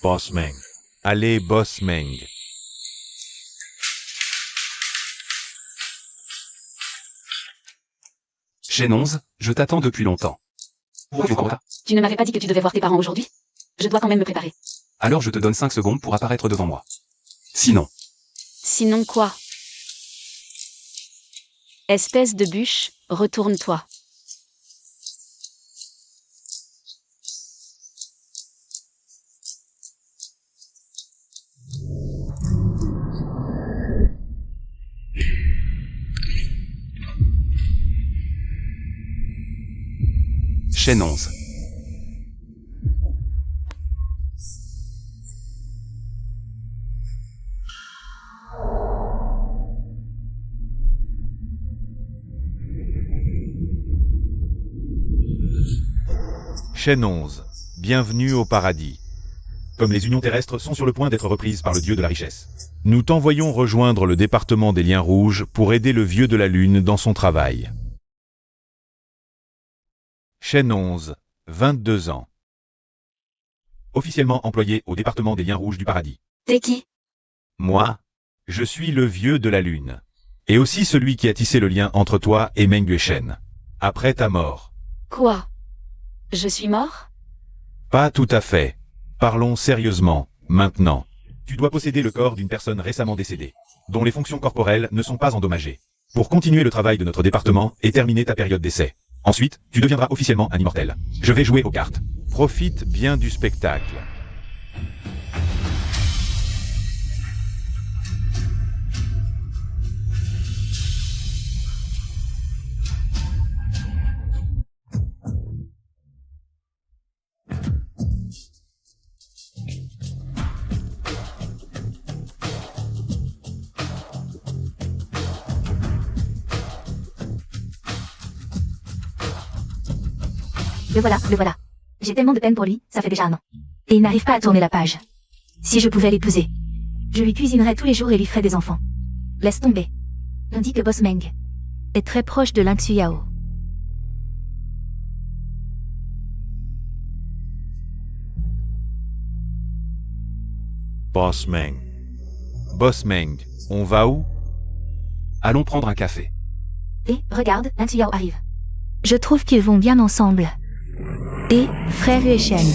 Boss Meng. Allez, Boss Meng. Chaîne 11, je t'attends depuis longtemps. Tu ne m'avais pas dit que tu devais voir tes parents aujourd'hui? Je dois quand même me préparer. Alors je te donne 5 secondes pour apparaître devant moi. Sinon, Sinon quoi? Espèce de bûche, retourne-toi. chaîne 11. Chaîne 11. Bienvenue au paradis. Comme les unions terrestres sont sur le point d'être reprises par le dieu de la richesse, nous t'envoyons rejoindre le département des liens rouges pour aider le vieux de la lune dans son travail. Chaîne 11. 22 ans. Officiellement employé au département des liens rouges du paradis. T'es qui? Moi, je suis le vieux de la lune. Et aussi celui qui a tissé le lien entre toi et Meng Yueshen. Après ta mort. Quoi? Je suis mort? Pas tout à fait. Parlons sérieusement, maintenant. Tu dois posséder le corps d'une personne récemment décédée, dont les fonctions corporelles ne sont pas endommagées, pour continuer le travail de notre département et terminer ta période d'essai. Ensuite, tu deviendras officiellement un immortel. Je vais jouer aux cartes. Profite bien du spectacle. Le voilà, le voilà. J'ai tellement de peine pour lui, ça fait déjà un an. Et il n'arrive pas à tourner la page. Si je pouvais l'épouser, je lui cuisinerais tous les jours et lui ferais des enfants. Laisse tomber. On dit que Boss Meng est très proche de Lin Xuyao. Boss Meng. Boss Meng, on va où? Allons prendre un café. Et, regarde, Lin Xuyao arrive. Je trouve qu'ils vont bien ensemble. Et, frère Yueshen.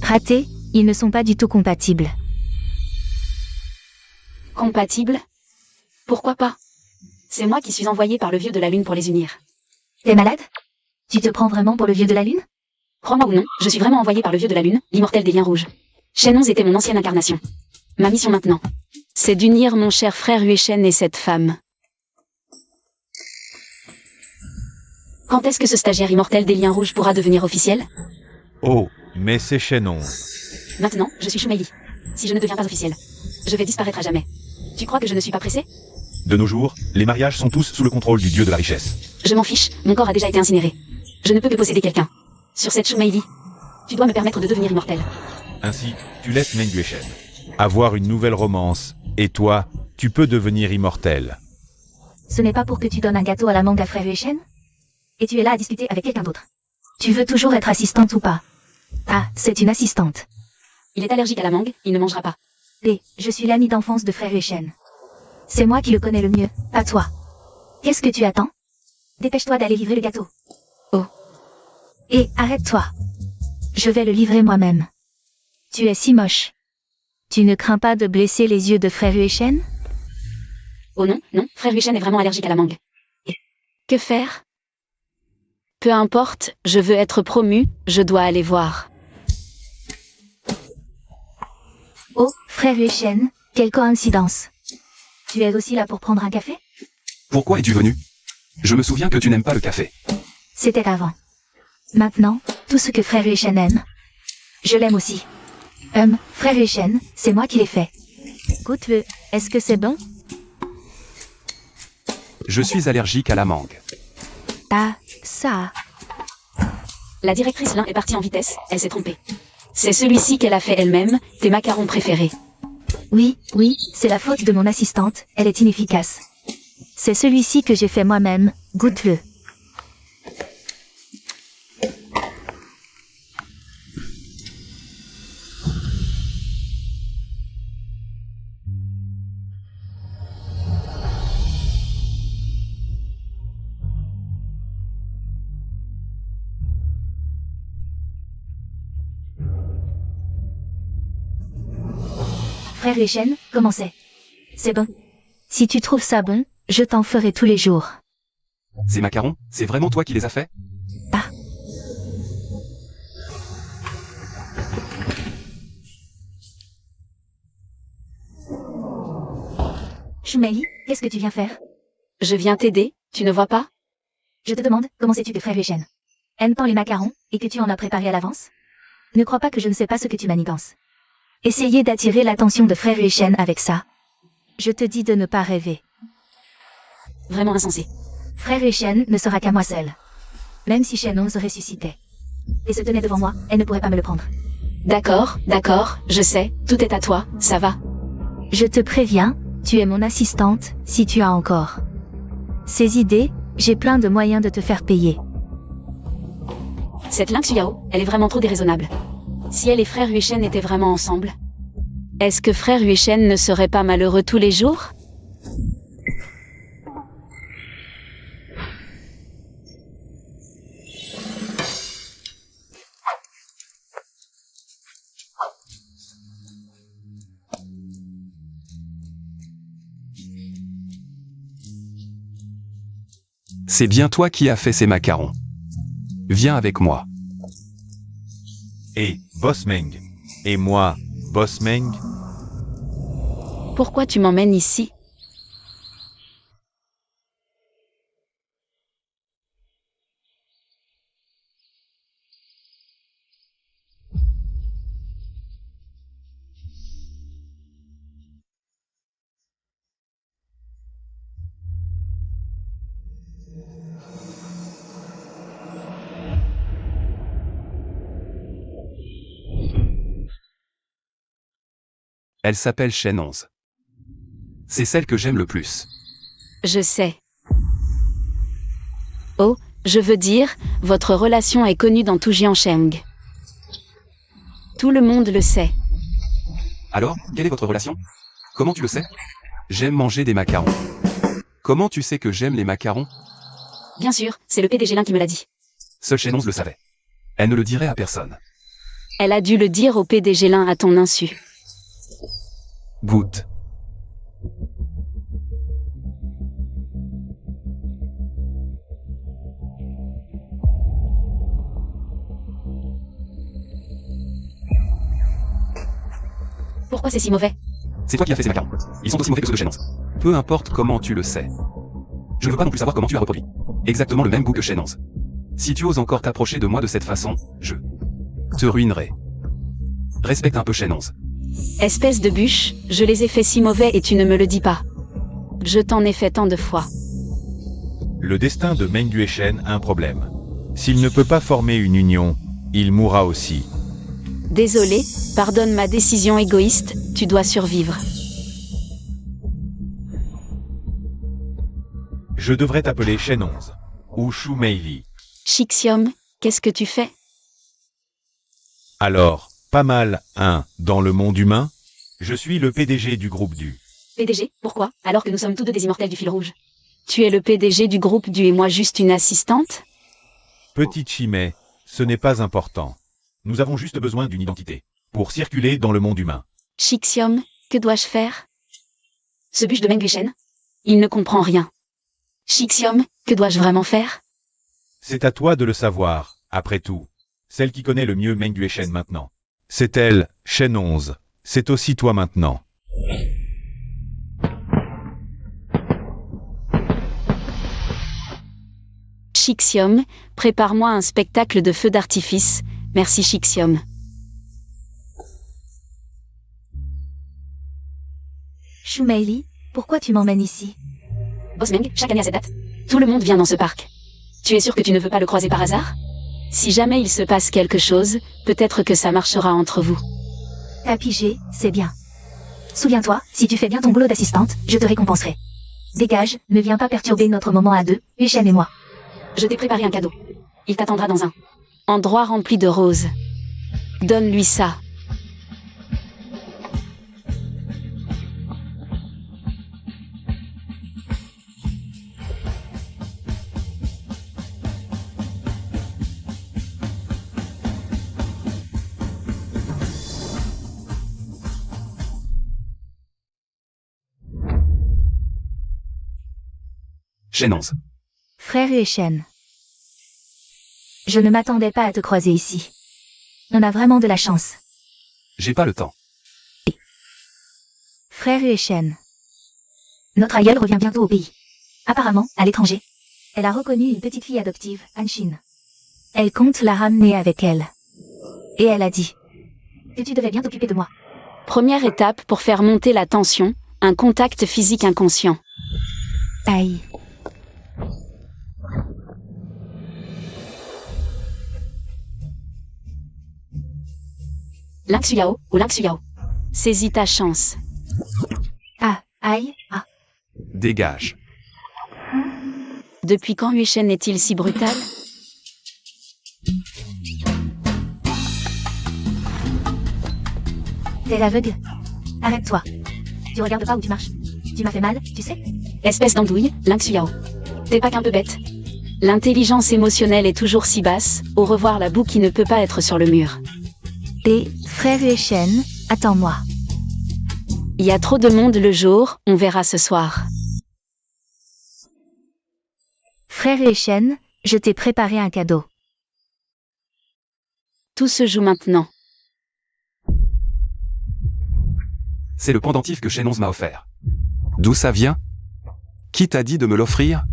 Raté, ils ne sont pas du tout compatibles. Compatible? Pourquoi pas? C'est moi qui suis envoyé par le vieux de la lune pour les unir. T'es malade? Tu te prends vraiment pour le vieux de la lune? Crois-moi ou non, je suis vraiment envoyé par le vieux de la lune, l'immortel des liens rouges. Chaîne 11 était mon ancienne incarnation. Ma mission maintenant, c'est d'unir mon cher frère Yueshen et cette femme. Quand est-ce que ce stagiaire immortel des liens rouges pourra devenir officiel? Oh, mais c'est Chaîne 11. Maintenant, je suis Shumei. Si je ne deviens pas officiel, je vais disparaître à jamais. Tu crois que je ne suis pas pressé? De nos jours, les mariages sont tous sous le contrôle du dieu de la richesse. Je m'en fiche, mon corps a déjà été incinéré. Je ne peux que posséder quelqu'un. Sur cette Shumei, tu dois me permettre de devenir immortel. Ainsi, tu laisses Meng Yueshen avoir une nouvelle romance, et toi, tu peux devenir immortel. Ce n'est pas pour que tu donnes un gâteau à la mangue à frère Yueshen? Et tu es là à discuter avec quelqu'un d'autre. Tu veux toujours être assistante ou pas? Ah, c'est une assistante. Il est allergique à la mangue, il ne mangera pas. Et, je suis l'ami d'enfance de frère Yueshen. C'est moi qui le connais le mieux, pas toi. Qu'est-ce que tu attends? Dépêche-toi d'aller livrer le gâteau. Oh. Et, arrête-toi. Je vais le livrer moi-même. Tu es si moche. Tu ne crains pas de blesser les yeux de frère Yueshen? Oh non, non, frère Yueshen est vraiment allergique à la mangue. Que faire? Peu importe, je veux être promu, je dois aller voir. Oh, frère Yueshen, quelle coïncidence. Tu es aussi là pour prendre un café? Pourquoi es-tu venu? Je me souviens que tu n'aimes pas le café. C'était avant. Maintenant, tout ce que frère Yueshen aime, je l'aime aussi. Frère Yueshen, c'est moi qui l'ai fait. Goûte-le, est-ce que c'est bon? Je suis allergique à la mangue. Ah, ça. La directrice Lin est partie en vitesse, elle s'est trompée. C'est celui-ci qu'elle a fait elle-même, tes macarons préférés. Oui, oui, c'est la faute de mon assistante, elle est inefficace. C'est celui-ci que j'ai fait moi-même, goûte-le. Frère Huichen, comment c'est? C'est bon. Si tu trouves ça bon, je t'en ferai tous les jours. Ces macarons, c'est vraiment toi qui les as faits? Ah. Shumei, qu'est-ce que tu viens faire? Je viens t'aider, tu ne vois pas? Je te demande, comment sais-tu que Frère Huichen aime-t-on les macarons, et que tu en as préparé à l'avance? Ne crois pas que je ne sais pas ce que tu manigances. Essayez d'attirer l'attention de Frère Huichen avec ça. Je te dis de ne pas rêver. Vraiment insensé. Frère Huichen ne sera qu'à moi seul. Même si Shen 11 ressuscitait. Et se tenait devant moi, elle ne pourrait pas me le prendre. D'accord, je sais, tout est à toi, ça va. Je te préviens, tu es mon assistante, si tu as encore ces idées, j'ai plein de moyens de te faire payer. Cette lynx Yao, elle est vraiment trop déraisonnable. Si elle et Frère Huichen étaient vraiment ensemble, est-ce que Frère Huichen ne serait pas malheureux tous les jours? C'est bien toi qui as fait ces macarons. Viens avec moi. Et Boss Meng. Et moi, Boss Meng. Pourquoi tu m'emmènes ici? Elle s'appelle Shen 11. C'est celle que j'aime le plus. Je sais. Oh, je veux dire, votre relation est connue dans tout Jiangsheng. Tout le monde le sait. Alors, quelle est votre relation? Comment tu le sais? J'aime manger des macarons. Comment tu sais que j'aime les macarons? Bien sûr, c'est le PDG Lin qui me l'a dit. Seule Shen 11 le savait. Elle ne le dirait à personne. Elle a dû le dire au PDG Lin à ton insu. Goûte. Pourquoi c'est si mauvais? C'est toi qui as fait ces macarons. Ils sont aussi mauvais que ceux de Shen 11. Peu importe comment tu le sais. Je ne veux pas non plus savoir comment tu as reproduit. Exactement le même goût que Shen 11. Si tu oses encore t'approcher de moi de cette façon, je te ruinerai. Respecte un peu Shen 11. Espèce de bûche, je les ai fait si mauvais et tu ne me le dis pas. Je t'en ai fait tant de fois. Le destin de Meng Yueshen a un problème. S'il ne peut pas former une union, il mourra aussi. Désolé, pardonne ma décision égoïste, tu dois survivre. Je devrais t'appeler Shen 11. Ou Shu Meili. Shixiom, qu'est-ce que tu fais? Alors, pas mal, hein, dans le monde humain? Je suis le PDG du groupe du. PDG, pourquoi, alors que nous sommes tous deux des immortels du fil rouge? Tu es le PDG du groupe du et moi juste une assistante? Petite Chimay, ce n'est pas important. Nous avons juste besoin d'une identité. Pour circuler dans le monde humain. Shixiom, que dois-je faire? Ce bûche de Meng Yueshen? Il ne comprend rien. Shixiom, que dois-je vraiment faire? C'est à toi de le savoir, après tout. Celle qui connaît le mieux Meng Yueshen maintenant. C'est elle, Shen 11. C'est aussi toi maintenant. Shixiom, prépare-moi un spectacle de feu d'artifice. Merci Shixiom. Shumei, pourquoi tu m'emmènes ici? Boss Meng, chaque année à cette date, tout le monde vient dans ce parc. Tu es sûr que tu ne veux pas le croiser par hasard? Si jamais il se passe quelque chose, peut-être que ça marchera entre vous. T'as pigé, c'est bien. Souviens-toi, si tu fais bien ton boulot d'assistante, je te récompenserai. Dégage, ne viens pas perturber notre moment à deux, Huichen et moi. Je t'ai préparé un cadeau. Il t'attendra dans un endroit rempli de roses. Donne-lui ça. Shenonz. Frère Huechen. Je ne m'attendais pas à te croiser ici. On a vraiment de la chance. J'ai pas le temps. Frère Huechen. Notre aïeul revient bientôt au pays. Apparemment, à l'étranger. Elle a reconnu une petite fille adoptive, Anshin. Elle compte la ramener avec elle. Et elle a dit que tu devais bien t'occuper de moi. Première étape pour faire monter la tension, un contact physique inconscient. Aïe. Lynx Yao ou Lynx Yao. Saisis ta chance. Ah, aïe, ah. Dégage. Depuis quand Huechen est-il si brutal? T'es aveugle? Arrête-toi. Tu regardes pas où tu marches. Tu m'as fait mal, tu sais? Espèce d'andouille, Lynx Yao. T'es pas qu'un peu bête. L'intelligence émotionnelle est toujours si basse, au revoir la boue qui ne peut pas être sur le mur. Et, frère Huechen, attends-moi. Il y a trop de monde le jour, on verra ce soir. Frère Huechen, je t'ai préparé un cadeau. Tout se joue maintenant. C'est le pendentif que Shenonz m'a offert. D'où ça vient? Qui t'a dit de me l'offrir?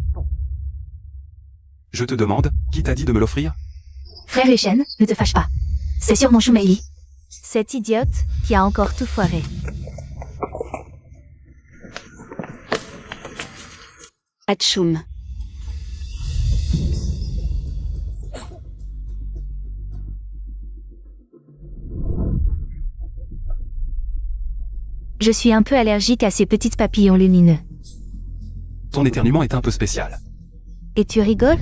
Je te demande, qui t'a dit de me l'offrir? Frère Huechen, ne te fâche pas. C'est sur mon Shumei. Cette idiote qui a encore tout foiré. Atchoum. Je suis un peu allergique à ces petits papillons lumineux. Ton éternuement est un peu spécial. Et tu rigoles?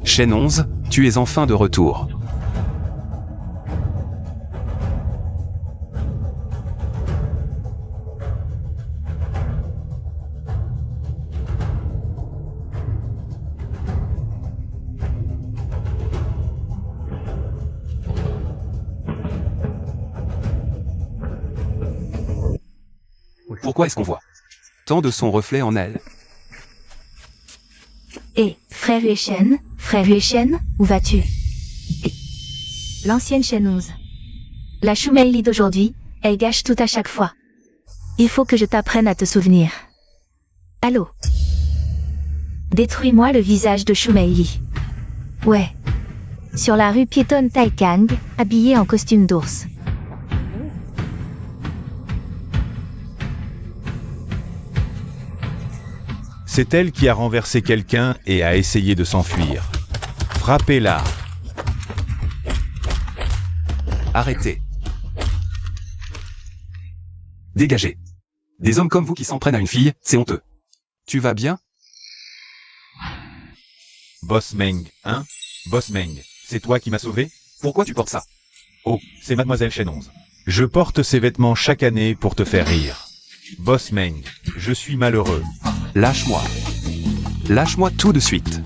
Shenonz, tu es enfin de retour. Pourquoi est-ce qu'on voit tant de son reflet en elle? Et, frère Huechen, où vas-tu? L'ancienne Shenonz. La Shumei d'aujourd'hui, elle gâche tout à chaque fois. Il faut que je t'apprenne à te souvenir. Allô? Détruis-moi le visage de Shumei. Ouais. Sur la rue piétonne Taikang, habillée en costume d'ours. C'est elle qui a renversé quelqu'un et a essayé de s'enfuir. Frappez-la. Arrêtez. Dégagez. Des hommes comme vous qui s'en prennent à une fille, c'est honteux. Tu vas bien? Boss Meng, hein? Boss Meng, c'est toi qui m'as sauvé? Pourquoi tu portes ça? Oh, c'est Mademoiselle Shenonz. Je porte ces vêtements chaque année pour te faire rire. Boss Meng, je suis malheureux. Lâche-moi. Lâche-moi tout de suite.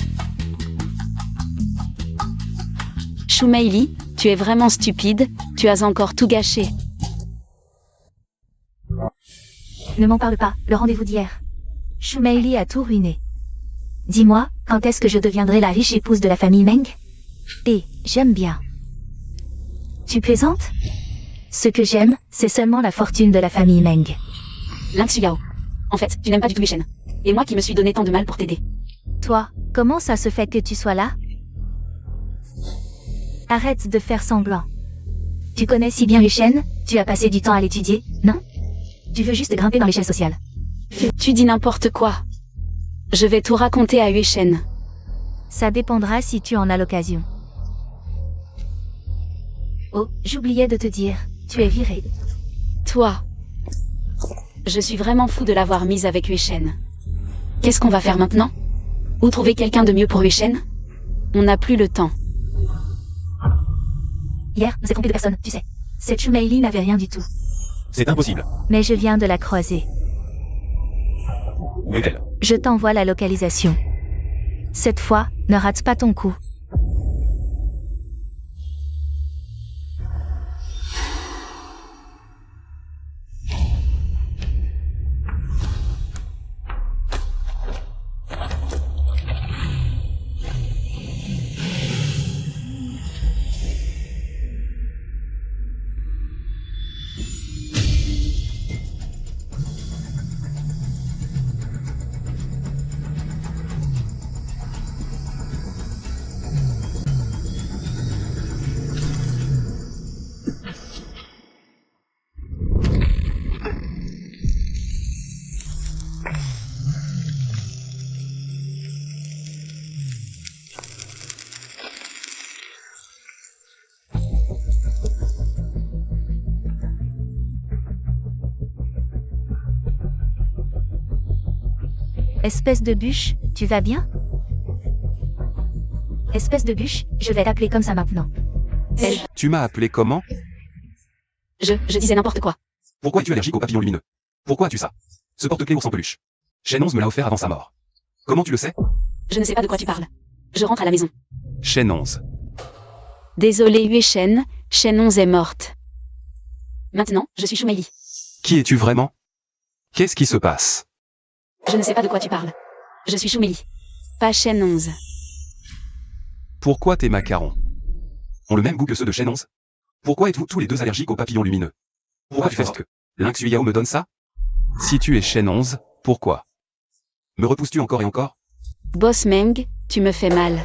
Shumei, tu es vraiment stupide, tu as encore tout gâché. Ne m'en parle pas, le rendez-vous d'hier. Shumei a tout ruiné. Dis-moi, quand est-ce que je deviendrai la riche épouse de la famille Meng? Et, j'aime bien. Tu plaisantes? Ce que j'aime, c'est seulement la fortune de la famille Meng. Lynx Yao. En fait, tu n'aimes pas du tout Huechen. Et moi qui me suis donné tant de mal pour t'aider. Toi, comment ça se fait que tu sois là? Arrête de faire semblant. Tu connais si bien Huechen, tu as passé du temps à l'étudier, non? Tu veux juste grimper dans l'échelle sociale. Tu dis n'importe quoi. Je vais tout raconter à Huechen. Ça dépendra si tu en as l'occasion. Oh, j'oubliais de te dire, tu es viré. Toi. Je suis vraiment fou de l'avoir mise avec Huechen. Qu'est-ce qu'on va faire maintenant? Où trouver quelqu'un de mieux pour Huechen? On n'a plus le temps. Hier, on s'est trompé de personne, tu sais. Cette Shumei n'avait rien du tout. C'est impossible. Mais je viens de la croiser. Où est-elle? Je t'envoie la localisation. Cette fois, ne rate pas ton coup. Espèce de bûche, tu vas bien? Espèce de bûche, je vais t'appeler comme ça maintenant. Tu m'as appelé comment? Je disais n'importe quoi. Pourquoi es-tu allergique aux papillons lumineux? Pourquoi as-tu ça? Ce porte-clés ours en peluche. Shen 11 me l'a offert avant sa mort. Comment tu le sais? Je ne sais pas de quoi tu parles. Je rentre à la maison. Shen 11. Désolée Yueshen, Shen 11 est morte. Maintenant, je suis Shumeli. Qui es-tu vraiment? Qu'est-ce qui se passe? Je ne sais pas de quoi tu parles. Je suis Shumeli. Pas Shen 11. Pourquoi tes macarons ont le même goût que ceux de Shen 11? Pourquoi êtes-vous tous les deux allergiques aux papillons lumineux? Pourquoi tu fais ce que Lynx Yao me donne ça? Si tu es Shen 11, pourquoi me repousses-tu encore et encore? Boss Meng, tu me fais mal.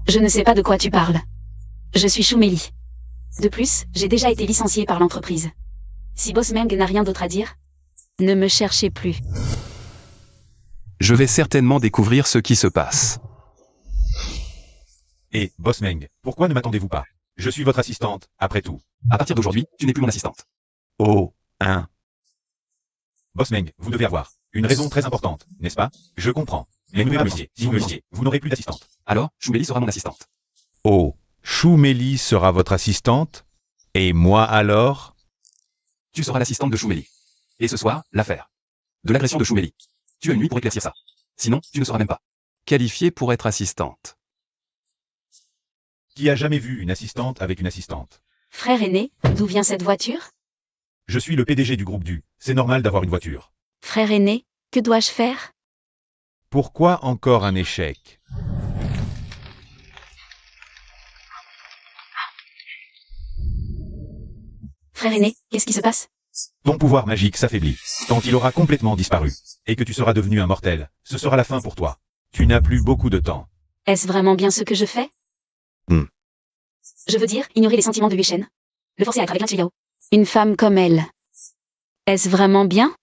Je ne sais pas de quoi tu parles. Je suis Shumeli. De plus, j'ai déjà été licenciée par l'entreprise. Si Boss Meng n'a rien d'autre à dire, ne me cherchez plus. Je vais certainement découvrir ce qui se passe. Et, Boss Meng, pourquoi ne m'attendez-vous pas? Je suis votre assistante, après tout. À partir d'aujourd'hui, tu n'es plus mon assistante. Oh, hein. Boss Meng, vous devez avoir une raison très importante, n'est-ce pas? Je comprends. Mais vous si vous me lisiez, vous n'aurez plus d'assistante. Alors, Shumeli sera mon assistante. Oh, Shumeli sera votre assistante? Et moi alors? Tu seras l'assistante de Shumeli. Et ce soir, l'affaire de l'agression de Shumeli. Tu as une nuit pour éclaircir ça. Sinon, tu ne seras même pas qualifiée pour être assistante. Qui a jamais vu une assistante avec une assistante? Frère aîné, d'où vient cette voiture? Je suis le PDG du groupe Du. C'est normal d'avoir une voiture. Frère aîné, que dois-je faire? Pourquoi encore un échec? Frère aîné, qu'est-ce qui se passe? Ton pouvoir magique s'affaiblit. Quand il aura complètement disparu, et que tu seras devenu un mortel, ce sera la fin pour toi. Tu n'as plus beaucoup de temps. Est-ce vraiment bien ce que je fais? Je veux dire, ignorer les sentiments de Yueshen. Le forcer à être avec Lynx Yao. Une femme comme elle. Est-ce vraiment bien?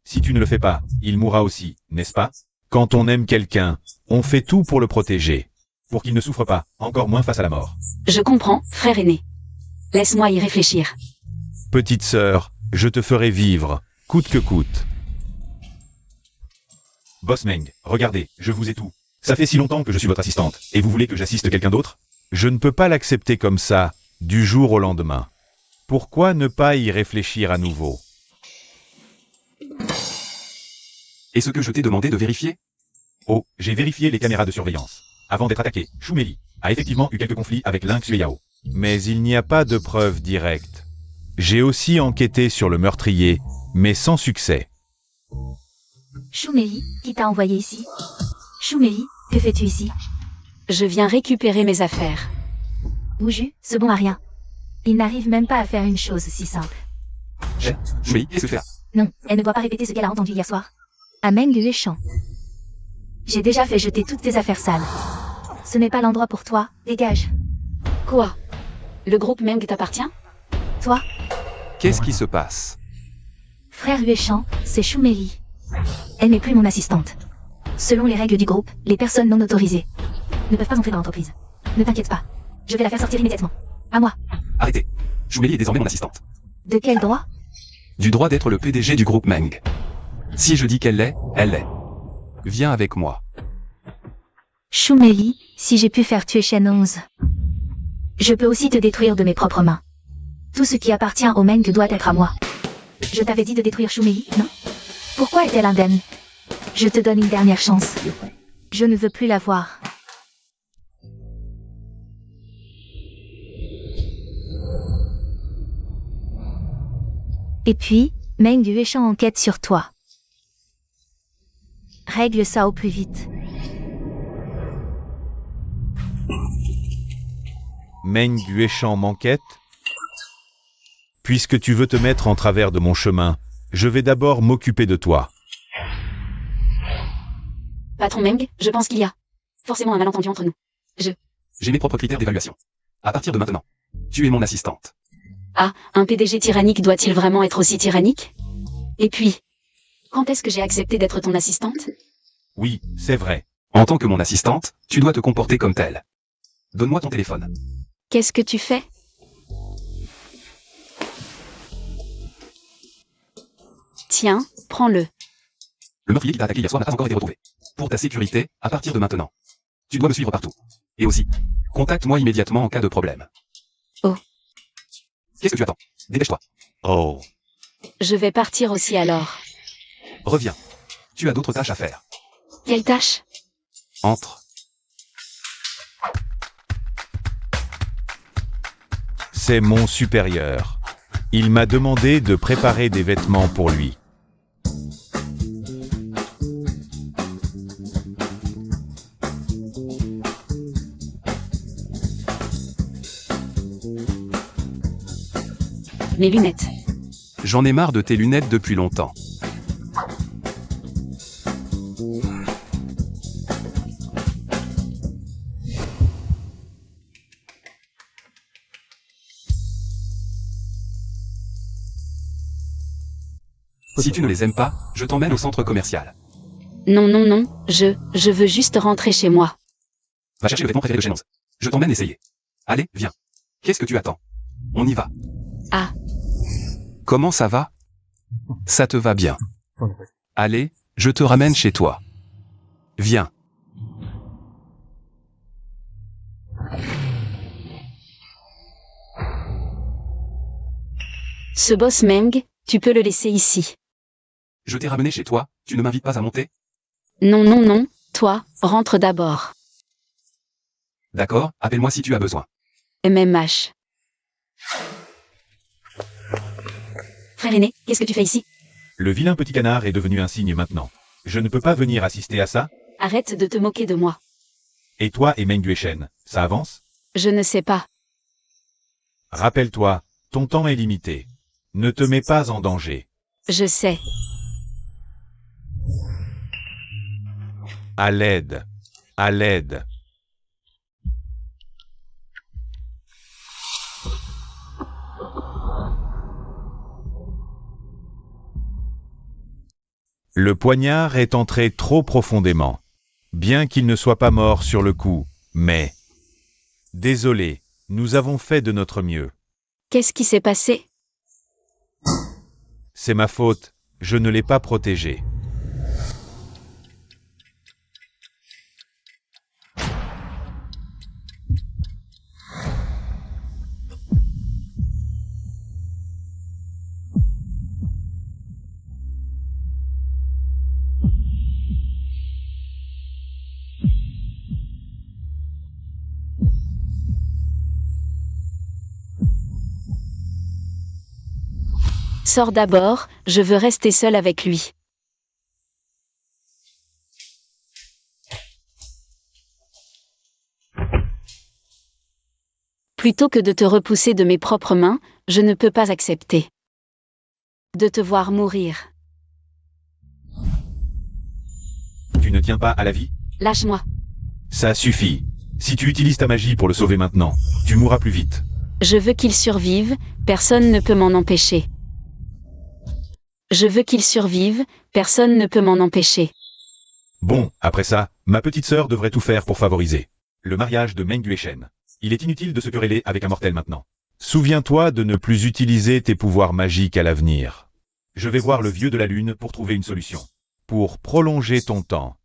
Si tu ne le fais pas, il mourra aussi, n'est-ce pas? Quand on aime quelqu'un, on fait tout pour le protéger. Pour qu'il ne souffre pas, encore moins face à la mort. Je comprends, frère aîné. Laisse-moi y réfléchir. Petite sœur, je te ferai vivre, coûte que coûte. Boss Meng, regardez, je vous ai tout. Ça fait si longtemps que je suis votre assistante, et vous voulez que j'assiste quelqu'un d'autre? Je ne peux pas l'accepter comme ça, du jour au lendemain. Pourquoi ne pas y réfléchir à nouveau? Et ce que je t'ai demandé de vérifier? Oh, j'ai vérifié les caméras de surveillance. Avant d'être attaqué, Shumeli a effectivement eu quelques conflits avec Lynx Yao. Mais il n'y a pas de preuves directes. J'ai aussi enquêté sur le meurtrier, mais sans succès. Shumeli, qui t'a envoyé ici? Shumeli, que fais-tu ici? Je viens récupérer mes affaires. Bouju, ce bon à rien. Il n'arrive même pas à faire une chose si simple. Shumeli, qu'est-ce que tu fais là? Non, elle ne doit pas répéter ce qu'elle a entendu hier soir. À Meng Yueshan. J'ai déjà fait jeter toutes tes affaires sales. Ce n'est pas l'endroit pour toi, dégage. Quoi? Le groupe Meng t'appartient? Toi, Qu'est-ce qui se passe? frère Yueshan, c'est Shumeli. Elle n'est plus mon assistante. Selon les règles du groupe, les personnes non autorisées ne peuvent pas entrer dans l'entreprise. Ne t'inquiète pas. Je vais la faire sortir immédiatement. À moi. Arrêtez. Shumeli est désormais mon assistante. De quel droit? Du droit d'être le PDG du groupe Meng. Si je dis qu'elle l'est, elle l'est. Viens avec moi. Shumeli, si j'ai pu faire tuer Shen 11, je peux aussi te détruire de mes propres mains. Tout ce qui appartient au Meng doit être à moi. Je t'avais dit de détruire Shumeli, non? Pourquoi est-elle indemne? Je te donne une dernière chance. Je ne veux plus la voir. Et puis, Meng Yueshan enquête sur toi. Règle ça au plus vite. Meng Yueshan m'enquête? Puisque tu veux te mettre en travers de mon chemin, je vais d'abord m'occuper de toi. Patron Meng, je pense qu'il y a forcément un malentendu entre nous. J'ai mes propres critères d'évaluation. À partir de maintenant, tu es mon assistante. Ah, un PDG tyrannique doit-il vraiment être aussi tyrannique? Et puis, quand est-ce que j'ai accepté d'être ton assistante? Oui, c'est vrai. En tant que mon assistante, tu dois te comporter comme telle. Donne-moi ton téléphone. Qu'est-ce que tu fais? Tiens, prends-le. Le meurtrier qui t'a attaqué hier soir n'a pas encore été retrouvé. Pour ta sécurité, à partir de maintenant, tu dois me suivre partout. Et aussi, contacte-moi immédiatement en cas de problème. Oh. Qu'est-ce que tu attends? Dépêche-toi. Oh. Je vais partir aussi alors. Reviens. Tu as d'autres tâches à faire. Quelle tâche? Entre. C'est mon supérieur. Il m'a demandé de préparer des vêtements pour lui. Mes lunettes. J'en ai marre de tes lunettes depuis longtemps. Si tu ne les aimes pas, je t'emmène au centre commercial. Non, non, non, je veux juste rentrer chez moi. Va chercher le vêtement préféré de chez Nance. Je t'emmène essayer. Allez, viens. Qu'est-ce que tu attends? On y va. Ah. Comment ça va? Ça te va bien. Allez, je te ramène chez toi. Viens. Ce boss Meng, tu peux le laisser ici. Je t'ai ramené chez toi, tu ne m'invites pas à monter? Non, non, non, toi, rentre d'abord. D'accord, appelle-moi si tu as besoin. MMH. Frère aîné, qu'est-ce que tu fais ici? Le vilain petit canard est devenu un cygne maintenant. Je ne peux pas venir assister à ça? Arrête de te moquer de moi. Et toi et Meng Yueshen, ça avance? Je ne sais pas. Rappelle-toi, ton temps est limité. Ne te mets pas en danger. Je sais. À l'aide. À l'aide. Le poignard est entré trop profondément. Bien qu'il ne soit pas mort sur le coup, mais... Désolé, nous avons fait de notre mieux. Qu'est-ce qui s'est passé? C'est ma faute, je ne l'ai pas protégé. Sors d'abord, je veux rester seul avec lui. Plutôt que de te repousser de mes propres mains, je ne peux pas accepter de te voir mourir. Tu ne tiens pas à la vie? Lâche-moi. Ça suffit. Si tu utilises ta magie pour le sauver maintenant, tu mourras plus vite. Je veux qu'il survive, personne ne peut m'en empêcher. Je veux qu'il survive, personne ne peut m'en empêcher. Bon, après ça, ma petite sœur devrait tout faire pour favoriser le mariage de Meng Yueshen. Il est inutile de se quereller avec un mortel maintenant. Souviens-toi de ne plus utiliser tes pouvoirs magiques à l'avenir. Je vais voir le vieux de la lune pour trouver une solution. Pour prolonger ton temps.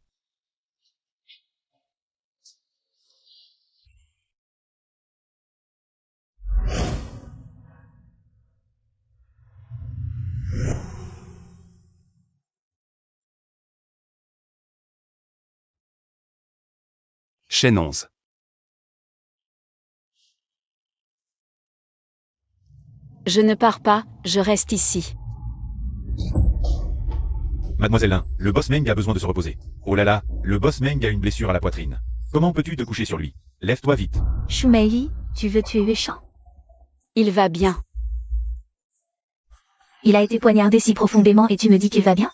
Chaîne 11. Je ne pars pas, je reste ici. Mademoiselle Lin, le boss Meng a besoin de se reposer. Oh là là, le boss Meng a une blessure à la poitrine. Comment peux-tu te coucher sur lui? Lève-toi vite. Shumei, tu veux tuer Yueshan? Il va bien. Il a été poignardé si profondément et tu me dis qu'il va bien?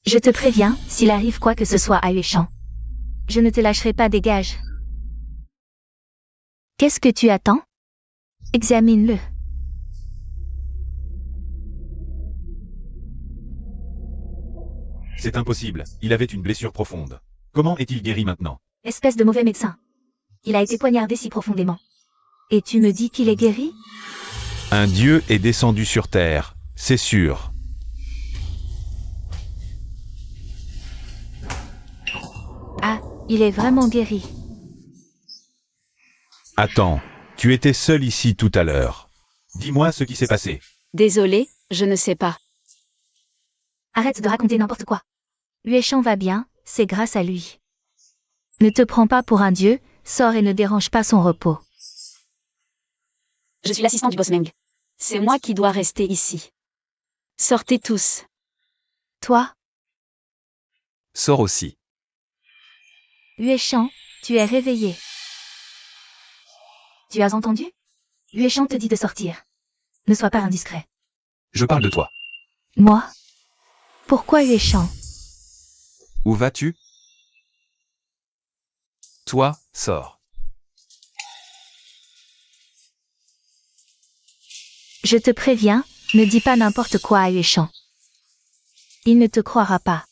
Je te préviens, s'il arrive quoi que ce soit à Yueshan, je ne te lâcherai pas, dégage. Qu'est-ce que tu attends? Examine-le. C'est impossible, il avait une blessure profonde. Comment est-il guéri maintenant? Espèce de mauvais médecin. Il a été poignardé si profondément. Et tu me dis qu'il est guéri? Un dieu est descendu sur terre, c'est sûr. Il est vraiment guéri. Attends, tu étais seul ici tout à l'heure. Dis-moi ce qui s'est passé. Désolé, je ne sais pas. Arrête de raconter n'importe quoi. Yueshan va bien, c'est grâce à lui. Ne te prends pas pour un dieu, sors et ne dérange pas son repos. Je suis l'assistant du boss Meng. C'est moi qui dois rester ici. Sortez tous. Toi, Sors aussi. Yueshan, tu es réveillé. Tu as entendu? Yueshan te dit de sortir. Ne sois pas indiscret. Je parle de toi. Moi? Pourquoi Yueshan? Où vas-tu? Toi, sors. Je te préviens, ne dis pas n'importe quoi à Yueshan. Il ne te croira pas.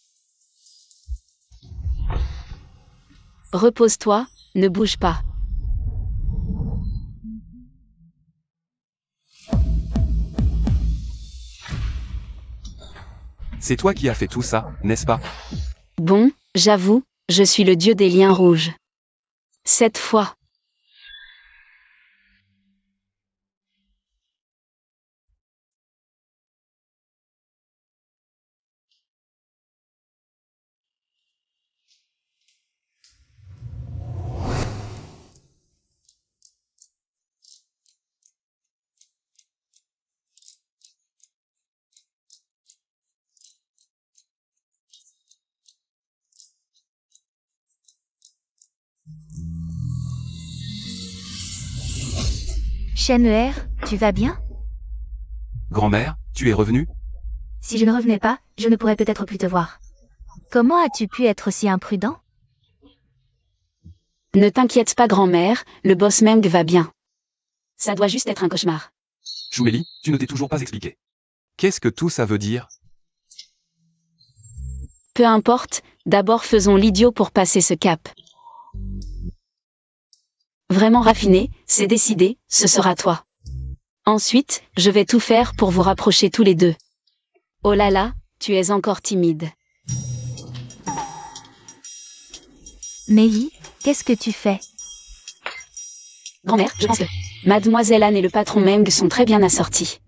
Repose-toi, ne bouge pas. C'est toi qui as fait tout ça, n'est-ce pas? Bon, j'avoue, je suis le dieu des liens rouges. Cette fois. Shen'er, tu vas bien? Grand-mère, tu es revenue? Si je ne revenais pas, je ne pourrais peut-être plus te voir. Comment as-tu pu être si imprudent? Ne t'inquiète pas grand-mère, le boss Meng va bien. Ça doit juste être un cauchemar. Choumélie, tu ne t'es toujours pas expliqué. Qu'est-ce que tout ça veut dire? Peu importe, d'abord faisons l'idiot pour passer ce cap. Vraiment raffiné, c'est décidé, ce sera toi. Ensuite, je vais tout faire pour vous rapprocher tous les deux. Oh là là, tu es encore timide. Mei, qu'est-ce que tu fais? Grand-mère, je pense que Mademoiselle Anne et le patron Meng sont très bien assortis.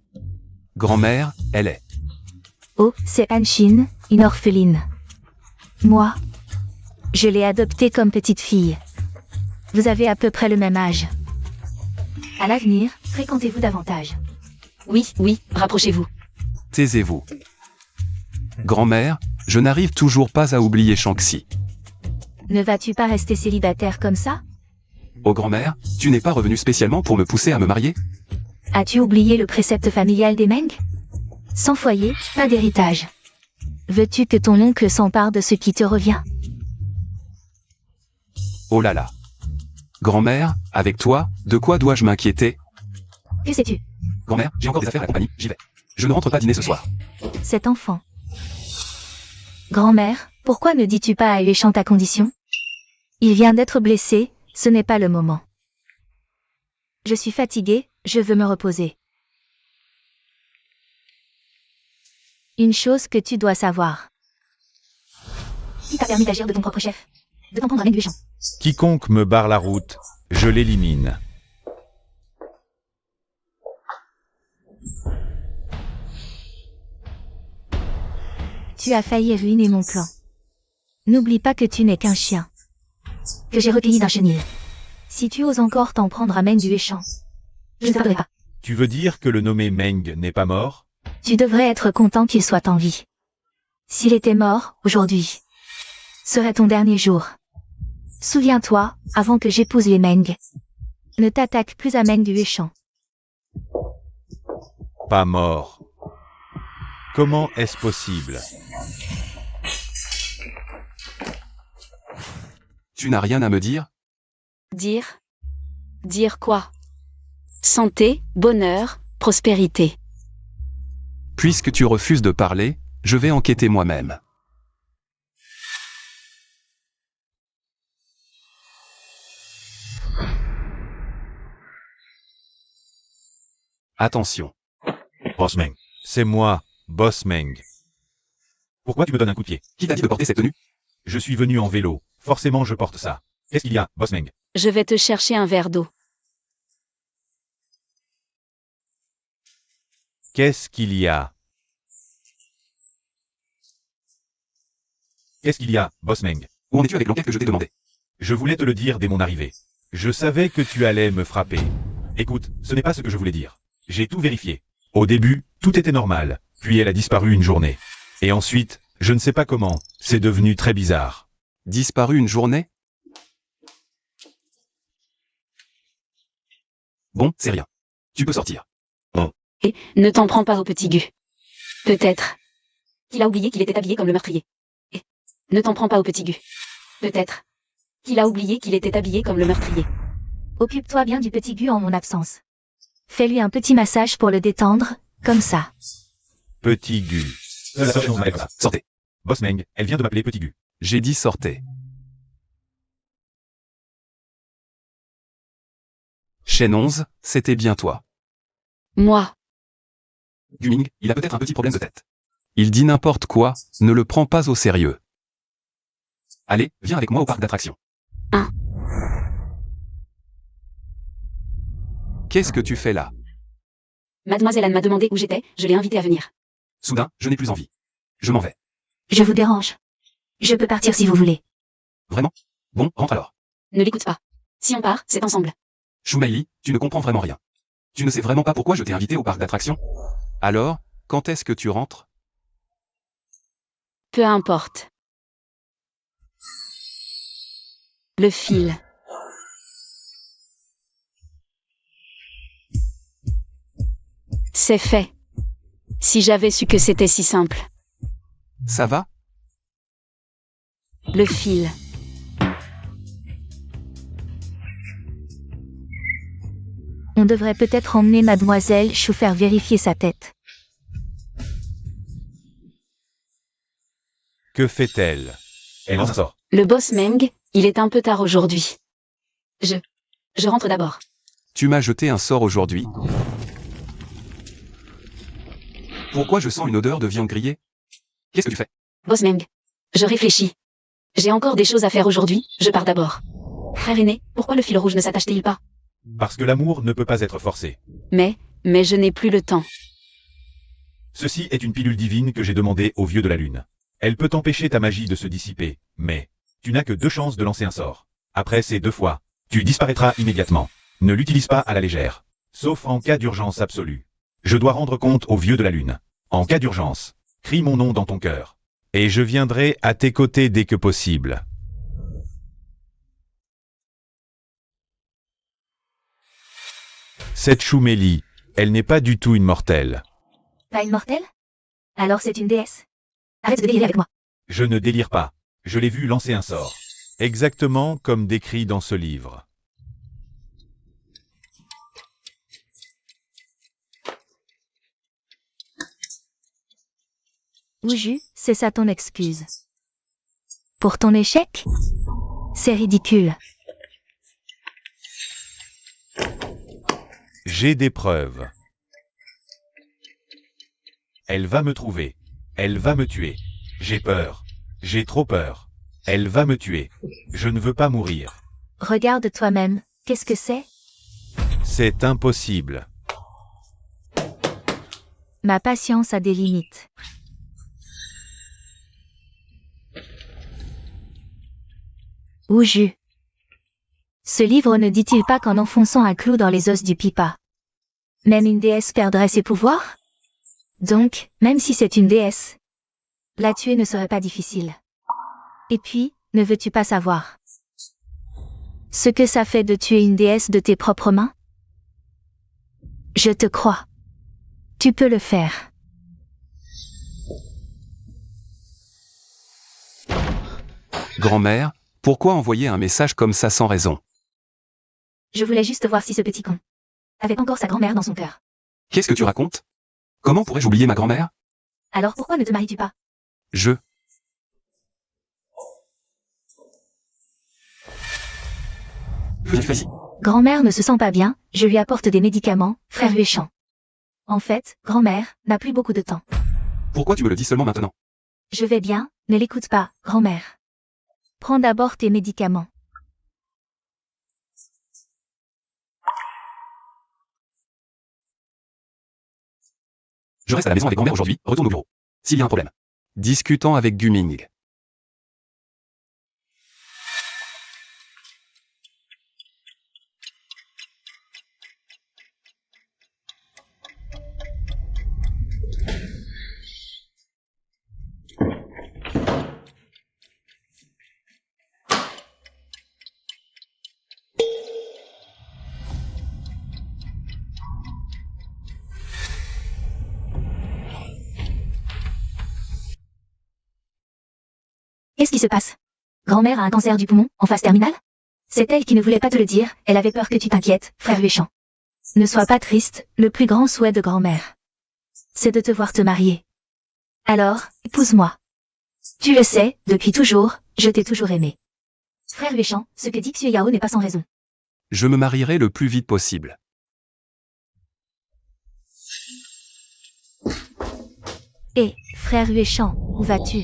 Grand-mère, elle est. Oh, c'est Anshin, une orpheline. Moi, je l'ai adoptée comme petite fille. Vous avez à peu près le même âge. À l'avenir, fréquentez-vous davantage. Oui, rapprochez-vous. Taisez-vous. Grand-mère, je n'arrive toujours pas à oublier Shanxi. Ne vas-tu pas rester célibataire comme ça? Oh grand-mère, tu n'es pas revenue spécialement pour me pousser à me marier? As-tu oublié le précepte familial des Meng? Sans foyer, pas d'héritage. Veux-tu que ton oncle s'empare de ce qui te revient? Oh là là. Grand-mère, avec toi, de quoi dois-je m'inquiéter? Que sais-tu? Grand-mère, j'ai encore des affaires à la compagnie, j'y vais. Je ne rentre pas dîner ce soir. Cet enfant. Grand-mère, pourquoi ne dis-tu pas à Yueshan ta condition? Il vient d'être blessé, ce n'est pas le moment. Je suis fatiguée, je veux me reposer. Une chose que tu dois savoir. Qui t'a permis d'agir de ton propre chef? De t'en prendre à Yueshan? Quiconque me barre la route, je l'élimine. Tu as failli ruiner mon clan. N'oublie pas que tu n'es qu'un chien. Que j'ai recueilli d'un chenil. Si tu oses encore t'en prendre à Meng Yueshan, je ne pardonnerai pas. Tu veux dire que le nommé Meng n'est pas mort? Tu devrais être content qu'il soit en vie. S'il était mort, aujourd'hui, serait ton dernier jour. Souviens-toi, avant que j'épouse les Meng. Ne t'attaque plus à Meng Yueshan. Pas mort. Comment est-ce possible? Tu n'as rien à me dire? Dire? Dire quoi? Santé, bonheur, prospérité. Puisque tu refuses de parler, je vais enquêter moi-même. Attention. Boss Meng. C'est moi, Boss Meng. Pourquoi tu me donnes un coup de pied? Qui t'a dit de porter cette tenue? Je suis venu en vélo. Forcément je porte ça. Qu'est-ce qu'il y a, Boss Meng? Je vais te chercher un verre d'eau. Qu'est-ce qu'il y a? Qu'est-ce qu'il y a, Boss Meng? Où en es-tu avec l'enquête que je t'ai demandé? Je voulais te le dire dès mon arrivée. Je savais que tu allais me frapper. Écoute, ce n'est pas ce que je voulais dire. J'ai tout vérifié. Au début, tout était normal, puis elle a disparu une journée. Et ensuite, je ne sais pas comment, c'est devenu très bizarre. Disparu une journée? Bon, c'est rien. Tu peux sortir. Et ne t'en prends pas au petit Gu. Peut-être qu'il a oublié qu'il était habillé comme le meurtrier. Et ne t'en prends pas au petit Gu. Peut-être qu'il a oublié qu'il était habillé comme le meurtrier. Occupe-toi bien du petit Gu en mon absence. Fais-lui un petit massage pour le détendre, comme ça. Petit Gu. Sortez. Boss Meng, elle vient de m'appeler Petit Gu. J'ai dit sortez. Chaîne 11, c'était bien toi. Moi, Guming, il a peut-être un petit problème de tête. Il dit n'importe quoi, ne le prends pas au sérieux. Allez, viens avec moi au parc d'attractions. Qu'est-ce que tu fais là? Mademoiselle Anne m'a demandé où j'étais, je l'ai invitée à venir. Soudain, je n'ai plus envie. Je m'en vais. Je vous dérange. Je peux partir si vous voulez. Vraiment? Bon, rentre alors. Ne l'écoute pas. Si on part, c'est ensemble. Shumaili, tu ne comprends vraiment rien. Tu ne sais vraiment pas pourquoi je t'ai invité au parc d'attractions? Alors, quand est-ce que tu rentres? Peu importe. Le fil. C'est fait. Si j'avais su que c'était si simple. Ça va? Le fil. On devrait peut-être emmener Mademoiselle Chou faire vérifier sa tête. Que fait-elle? Elle en sort. Le boss Meng, il est un peu tard aujourd'hui. Je rentre d'abord. Tu m'as jeté un sort aujourd'hui. Pourquoi je sens une odeur de viande grillée? Qu'est-ce que tu fais? Boss Meng. Je réfléchis. J'ai encore des choses à faire aujourd'hui, je pars d'abord. Frère aîné, pourquoi le fil rouge ne s'attache-t-il pas? Parce que l'amour ne peut pas être forcé. Mais je n'ai plus le temps. Ceci est une pilule divine que j'ai demandée au vieux de la lune. Elle peut empêcher ta magie de se dissiper, mais tu n'as que 2 chances de lancer un sort. Après ces 2 fois, tu disparaîtras immédiatement. Ne l'utilise pas à la légère. Sauf en cas d'urgence absolue. Je dois rendre compte au vieux de la lune. En cas d'urgence, crie mon nom dans ton cœur. Et je viendrai à tes côtés dès que possible. Cette Shumaili, elle n'est pas du tout une mortelle. Pas une mortelle? Alors c'est une déesse. Arrête de délirer avec moi. Je ne délire pas. Je l'ai vu lancer un sort. Exactement comme décrit dans ce livre. Ouju, c'est ça ton excuse. Pour ton échec? C'est ridicule. J'ai des preuves. Elle va me trouver. Elle va me tuer. J'ai peur. J'ai trop peur. Elle va me tuer. Je ne veux pas mourir. Regarde toi-même, qu'est-ce que c'est? C'est impossible. Ma patience a des limites. Ouju. Ce livre ne dit-il pas qu'en enfonçant un clou dans les os du pipa, même une déesse perdrait ses pouvoirs? Donc, même si c'est une déesse, la tuer ne serait pas difficile. Et puis, ne veux-tu pas savoir ce que ça fait de tuer une déesse de tes propres mains? Je te crois. Tu peux le faire. Grand-mère, pourquoi envoyer un message comme ça sans raison? Je voulais juste voir si ce petit con avait encore sa grand-mère dans son cœur. Qu'est-ce que tu racontes? Comment pourrais-je oublier ma grand-mère? Alors pourquoi ne te maries-tu pas? Vas-y. Grand-mère ne se sent pas bien, je lui apporte des médicaments, frère Huéchan. En fait, grand-mère n'a plus beaucoup de temps. Pourquoi tu me le dis seulement maintenant? Je vais bien, ne l'écoute pas, grand-mère. Prends d'abord tes médicaments. Je reste à la maison avec grand-mère aujourd'hui, retourne au bureau. S'il y a un problème. Discutant avec Guming. Qu'est-ce qui se passe? Grand-mère a un cancer du poumon, en phase terminale? C'est elle qui ne voulait pas te le dire, elle avait peur que tu t'inquiètes, frère Huéchan. Ne sois pas triste, le plus grand souhait de grand-mère, c'est de te voir te marier. Alors, épouse-moi. Tu le sais, depuis toujours, je t'ai toujours aimé. Frère Huéchan, ce que dit Xue Yao n'est pas sans raison. Je me marierai le plus vite possible. Hé, frère Huéchan, où vas-tu?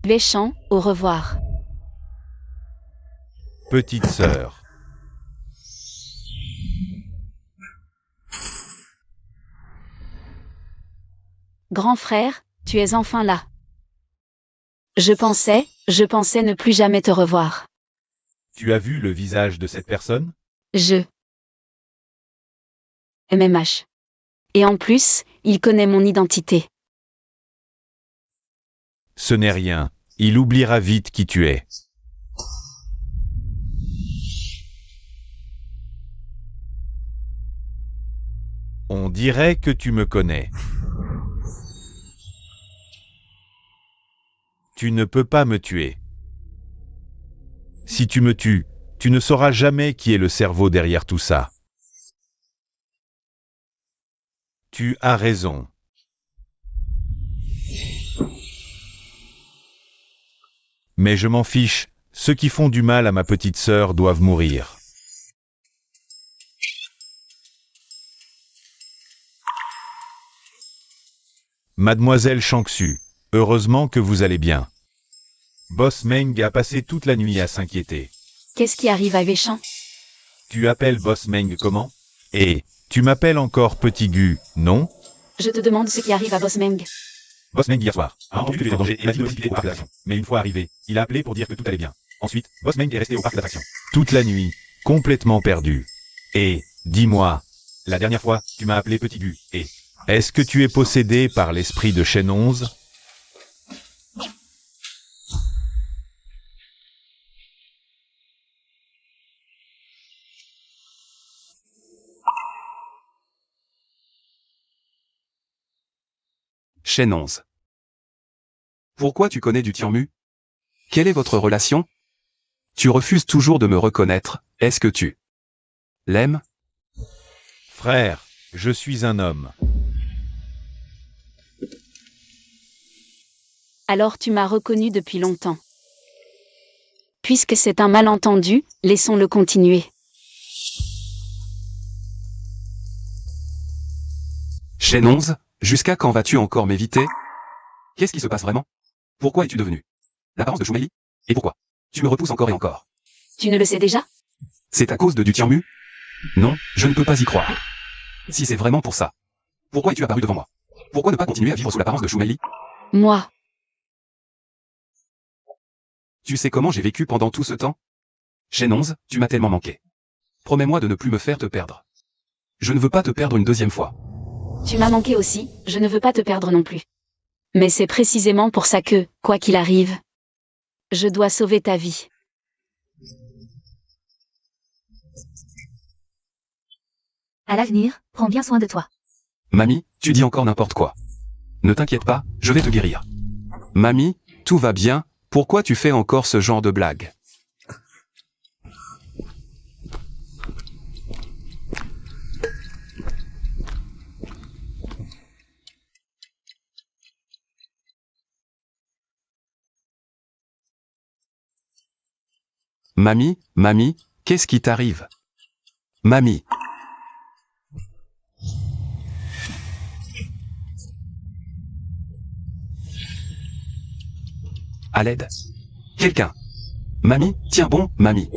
Huéchan, au revoir. Petite sœur. Grand frère, tu es enfin là. Je pensais ne plus jamais te revoir. Tu as vu le visage de cette personne? Je. MMH. Et en plus, il connaît mon identité. Ce n'est rien. Il oubliera vite qui tu es. On dirait que tu me connais. Tu ne peux pas me tuer. Si tu me tues, tu ne sauras jamais qui est le cerveau derrière tout ça. Tu as raison. Mais je m'en fiche, ceux qui font du mal à ma petite sœur doivent mourir. Mademoiselle Shanksu, heureusement que vous allez bien. Boss Meng a passé toute la nuit à s'inquiéter. Qu'est-ce qui arrive à Huéchan? Tu appelles Boss Meng comment? Et tu m'appelles encore Petit Gu, non? Je te demande ce qui arrive à Boss Meng. Boss Meng hier soir a entendu que tu étais en danger et m'a dit de précipiter au parc d'attractions. Mais une fois arrivé, il a appelé pour dire que tout allait bien. Ensuite, Boss Meng est resté au parc d'attractions. Toute la nuit, complètement perdu. Et, dis-moi, la dernière fois, tu m'as appelé Petit Gu, et est-ce que tu es possédé par l'esprit de Shen 11? Shen 11. Pourquoi tu connais du Tianmu? Quelle est votre relation? Tu refuses toujours de me reconnaître, est-ce que tu l'aimes? Frère, je suis un homme. Alors tu m'as reconnu depuis longtemps. Puisque c'est un malentendu, laissons-le continuer. Shen 11, jusqu'à quand vas-tu encore m'éviter? Qu'est-ce qui se passe vraiment? Pourquoi es-tu devenu l'apparence de Shumei? Et pourquoi tu me repousses encore et encore? Tu ne le sais déjà? C'est à cause de du Tianmu? Non, je ne peux pas y croire. Si c'est vraiment pour ça, pourquoi es-tu apparu devant moi? Pourquoi ne pas continuer à vivre sous l'apparence de Shumei? Moi. Tu sais comment j'ai vécu pendant tout ce temps? Shen 11, tu m'as tellement manqué. Promets-moi de ne plus me faire te perdre. Je ne veux pas te perdre une deuxième fois. Tu m'as manqué aussi, je ne veux pas te perdre non plus. Mais c'est précisément pour ça que, quoi qu'il arrive, je dois sauver ta vie. À l'avenir, prends bien soin de toi. Mamie, tu dis encore n'importe quoi. Ne t'inquiète pas, je vais te guérir. Mamie, tout va bien, pourquoi tu fais encore ce genre de blague? Mamie, qu'est-ce qui t'arrive? Mamie. À l'aide. Quelqu'un. Mamie, tiens bon, mamie.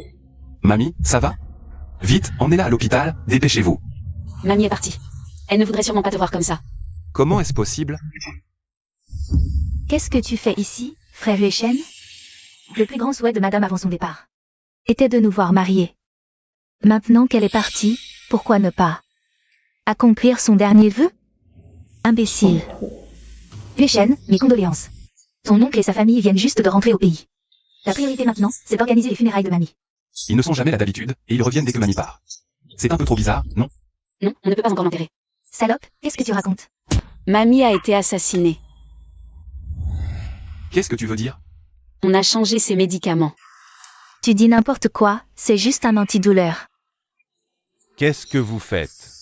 Mamie, ça va? Vite, emmenez-la à l'hôpital, dépêchez-vous. Mamie est partie. Elle ne voudrait sûrement pas te voir comme ça. Comment est-ce possible? Qu'est-ce que tu fais ici, frère Huechen? Le plus grand souhait de madame avant son départ était de nous voir mariés. Maintenant qu'elle est partie, pourquoi ne pas accomplir son dernier vœu? Imbécile. Huechen, mes condoléances. Ton oncle et sa famille viennent juste de rentrer au pays. La priorité maintenant, c'est d'organiser les funérailles de mamie. Ils ne sont jamais là d'habitude, et ils reviennent dès que mamie part. C'est un peu trop bizarre, non? Non, on ne peut pas encore l'enterrer. Salope, qu'est-ce que tu racontes? Mamie a été assassinée. Qu'est-ce que tu veux dire? On a changé ses médicaments. Tu dis n'importe quoi, c'est juste un antidouleur. Qu'est-ce que vous faites?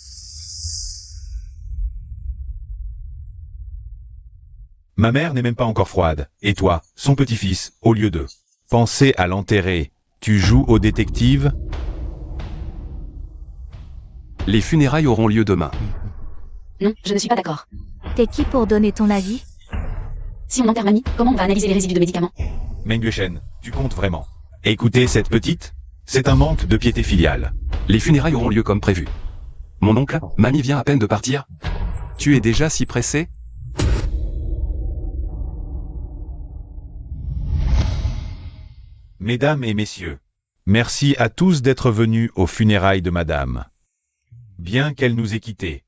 Ma mère n'est même pas encore froide, et toi, son petit-fils, au lieu de penser à l'enterrer, tu joues au détective? Les funérailles auront lieu demain. Non, je ne suis pas d'accord. T'es qui pour donner ton avis? Si on enterre mamie, comment on va analyser les résidus de médicaments? Meng Yueshen, tu comptes vraiment? Écoutez cette petite? C'est un manque de piété filiale. Les funérailles auront lieu comme prévu. Mon oncle, mamie vient à peine de partir. Tu es déjà si pressé? Mesdames et messieurs, merci à tous d'être venus aux funérailles de madame. Bien qu'elle nous ait quittés.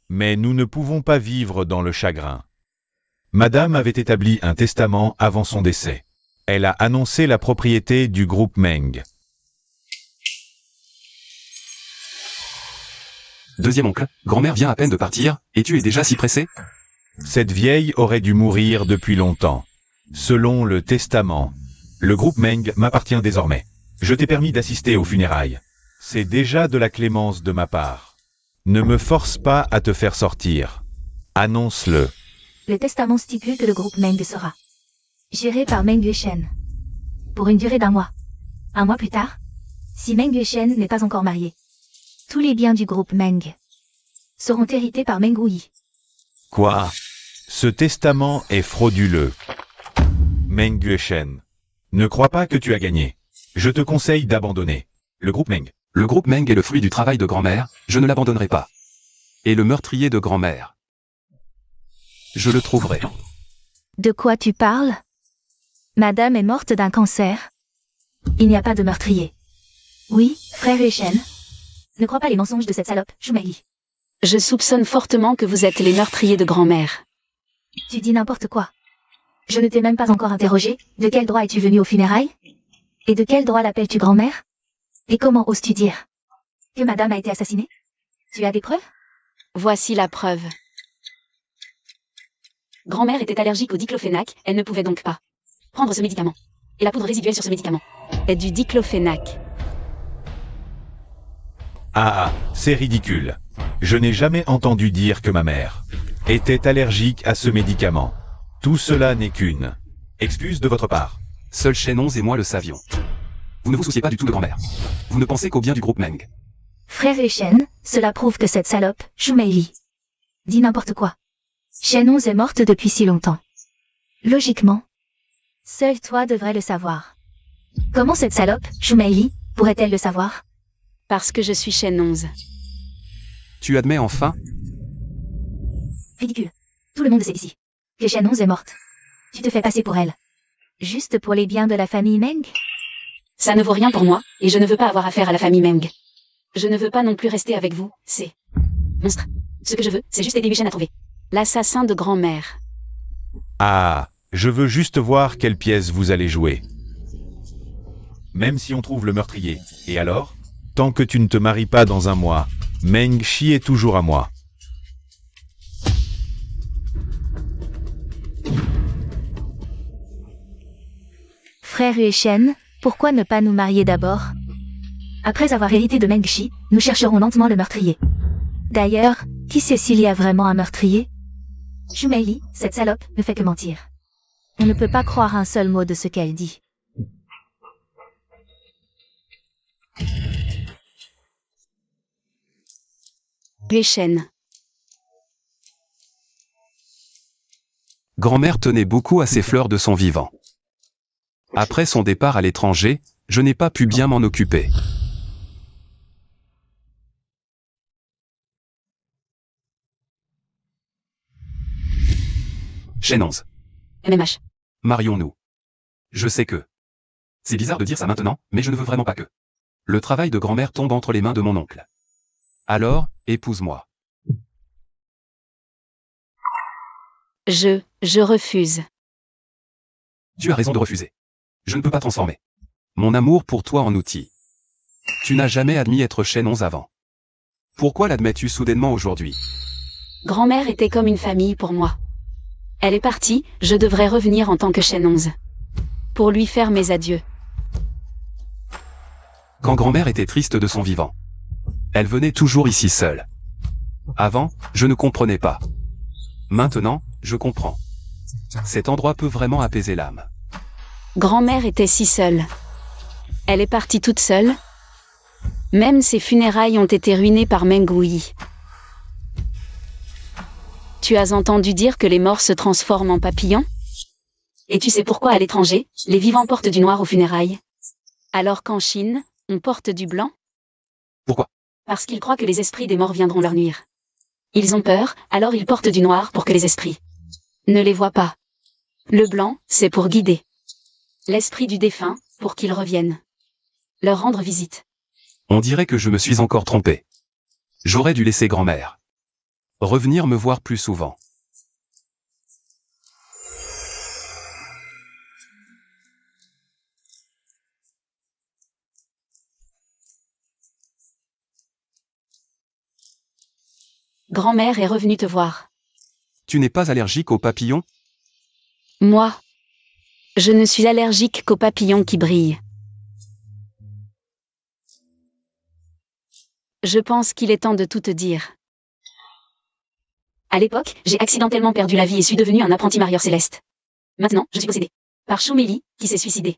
Mais nous ne pouvons pas vivre dans le chagrin. Madame avait établi un testament avant son décès. Elle a annoncé la propriété du groupe Meng. Deuxième oncle, grand-mère vient à peine de partir, et tu es déjà si pressé? Cette vieille aurait dû mourir depuis longtemps. Selon le testament, le groupe Meng m'appartient désormais. Je t'ai permis d'assister aux funérailles. C'est déjà de la clémence de ma part. Ne me force pas à te faire sortir. Annonce-le. Le testament stipule que le groupe Meng sera géré par Meng Yueshen pour une durée d'1 mois. 1 mois plus tard, si Meng Yueshen n'est pas encore marié, tous les biens du groupe Meng seront hérités par Meng Wuyi. Quoi? Ce testament est frauduleux. Meng Yueshen, ne crois pas que tu as gagné. Je te conseille d'abandonner. Le groupe Meng. Le groupe Meng est le fruit du travail de grand-mère, je ne l'abandonnerai pas. Et le meurtrier de grand-mère. Je le trouverai. De quoi tu parles? Madame est morte d'un cancer. Il n'y a pas de meurtrier. Oui, frère Yueshen. Ne crois pas les mensonges de cette salope, Shumei. Je soupçonne fortement que vous êtes les meurtriers de grand-mère. Tu dis n'importe quoi. Je ne t'ai même pas encore interrogé. De quel droit es-tu venu aux funérailles? Et de quel droit l'appelles-tu grand-mère? Et comment oses-tu dire que madame a été assassinée? Tu as des preuves? Voici la preuve. Grand-mère était allergique au diclofénac, elle ne pouvait donc pas prendre ce médicament. Et la poudre résiduelle sur ce médicament est du diclofénac. Ah, c'est ridicule. Je n'ai jamais entendu dire que ma mère était allergique à ce médicament. Tout cela n'est qu'une excuse de votre part. Seul Shenons et moi le savions. Vous ne vous souciez pas du tout de grand-mère. Vous ne pensez qu'au bien du groupe Meng. Frère Yueshen, cela prouve que cette salope, Shumei, dit n'importe quoi. Shenons est morte depuis si longtemps. Logiquement, seul toi devrais le savoir. Comment cette salope, Shumei, pourrait-elle le savoir? Parce que je suis Shenons. Tu admets enfin? Ridicule. Tout le monde sait ici que Shenons est morte. Tu te fais passer pour elle. Juste pour les biens de la famille Meng? Ça ne vaut rien pour moi, et je ne veux pas avoir affaire à la famille Meng. Je ne veux pas non plus rester avec vous, c'est monstre. Ce que je veux, c'est juste aider Yueshen à trouver l'assassin de grand-mère. Ah, je veux juste voir quelle pièce vous allez jouer. Même si on trouve le meurtrier. Et alors? Tant que tu ne te maries pas dans 1 mois, Meng Shi est toujours à moi. Frère Yueshen, pourquoi ne pas nous marier d'abord? Après avoir hérité de Meng Shi, nous chercherons lentement le meurtrier. D'ailleurs, qui sait s'il y a vraiment un meurtrier? Shumei, cette salope, ne fait que mentir. On ne peut pas croire un seul mot de ce qu'elle dit. Yue Shen. Grand-mère tenait beaucoup à ses fleurs de son vivant. Après son départ à l'étranger, je n'ai pas pu bien m'en occuper. Chaîne 11. MMH. Marions-nous. Je sais que. C'est bizarre de dire ça maintenant, mais je ne veux vraiment pas que. Le travail de grand-mère tombe entre les mains de mon oncle. Alors, épouse-moi. Je refuse. Tu as raison de refuser. Je ne peux pas transformer mon amour pour toi en outil. Tu n'as jamais admis être chaîne 11 avant. Pourquoi l'admets-tu soudainement aujourd'hui? Grand-mère était comme une famille pour moi. Elle est partie, je devrais revenir en tant que chaîne 11. Pour lui faire mes adieux. Quand grand-mère était triste de son vivant, elle venait toujours ici seule. Avant, je ne comprenais pas. Maintenant, je comprends. Cet endroit peut vraiment apaiser l'âme. Grand-mère était si seule. Elle est partie toute seule. Même ses funérailles ont été ruinées par Meng Wuyi. Tu as entendu dire que les morts se transforment en papillons? Et tu sais pourquoi à l'étranger, les vivants portent du noir aux funérailles? Alors qu'en Chine, on porte du blanc? Pourquoi? Parce qu'ils croient que les esprits des morts viendront leur nuire. Ils ont peur, alors ils portent du noir pour que les esprits ne les voient pas. Le blanc, c'est pour guider l'esprit du défunt, pour qu'il revienne leur rendre visite. On dirait que je me suis encore trompé. J'aurais dû laisser grand-mère revenir me voir plus souvent. Grand-mère est revenue te voir. Tu n'es pas allergique aux papillons? Moi, je ne suis allergique qu'aux papillons qui brillent. Je pense qu'il est temps de tout te dire. À l'époque, j'ai accidentellement perdu la vie et suis devenu un apprenti marieur céleste. Maintenant, je suis possédé par Shumeli, qui s'est suicidé.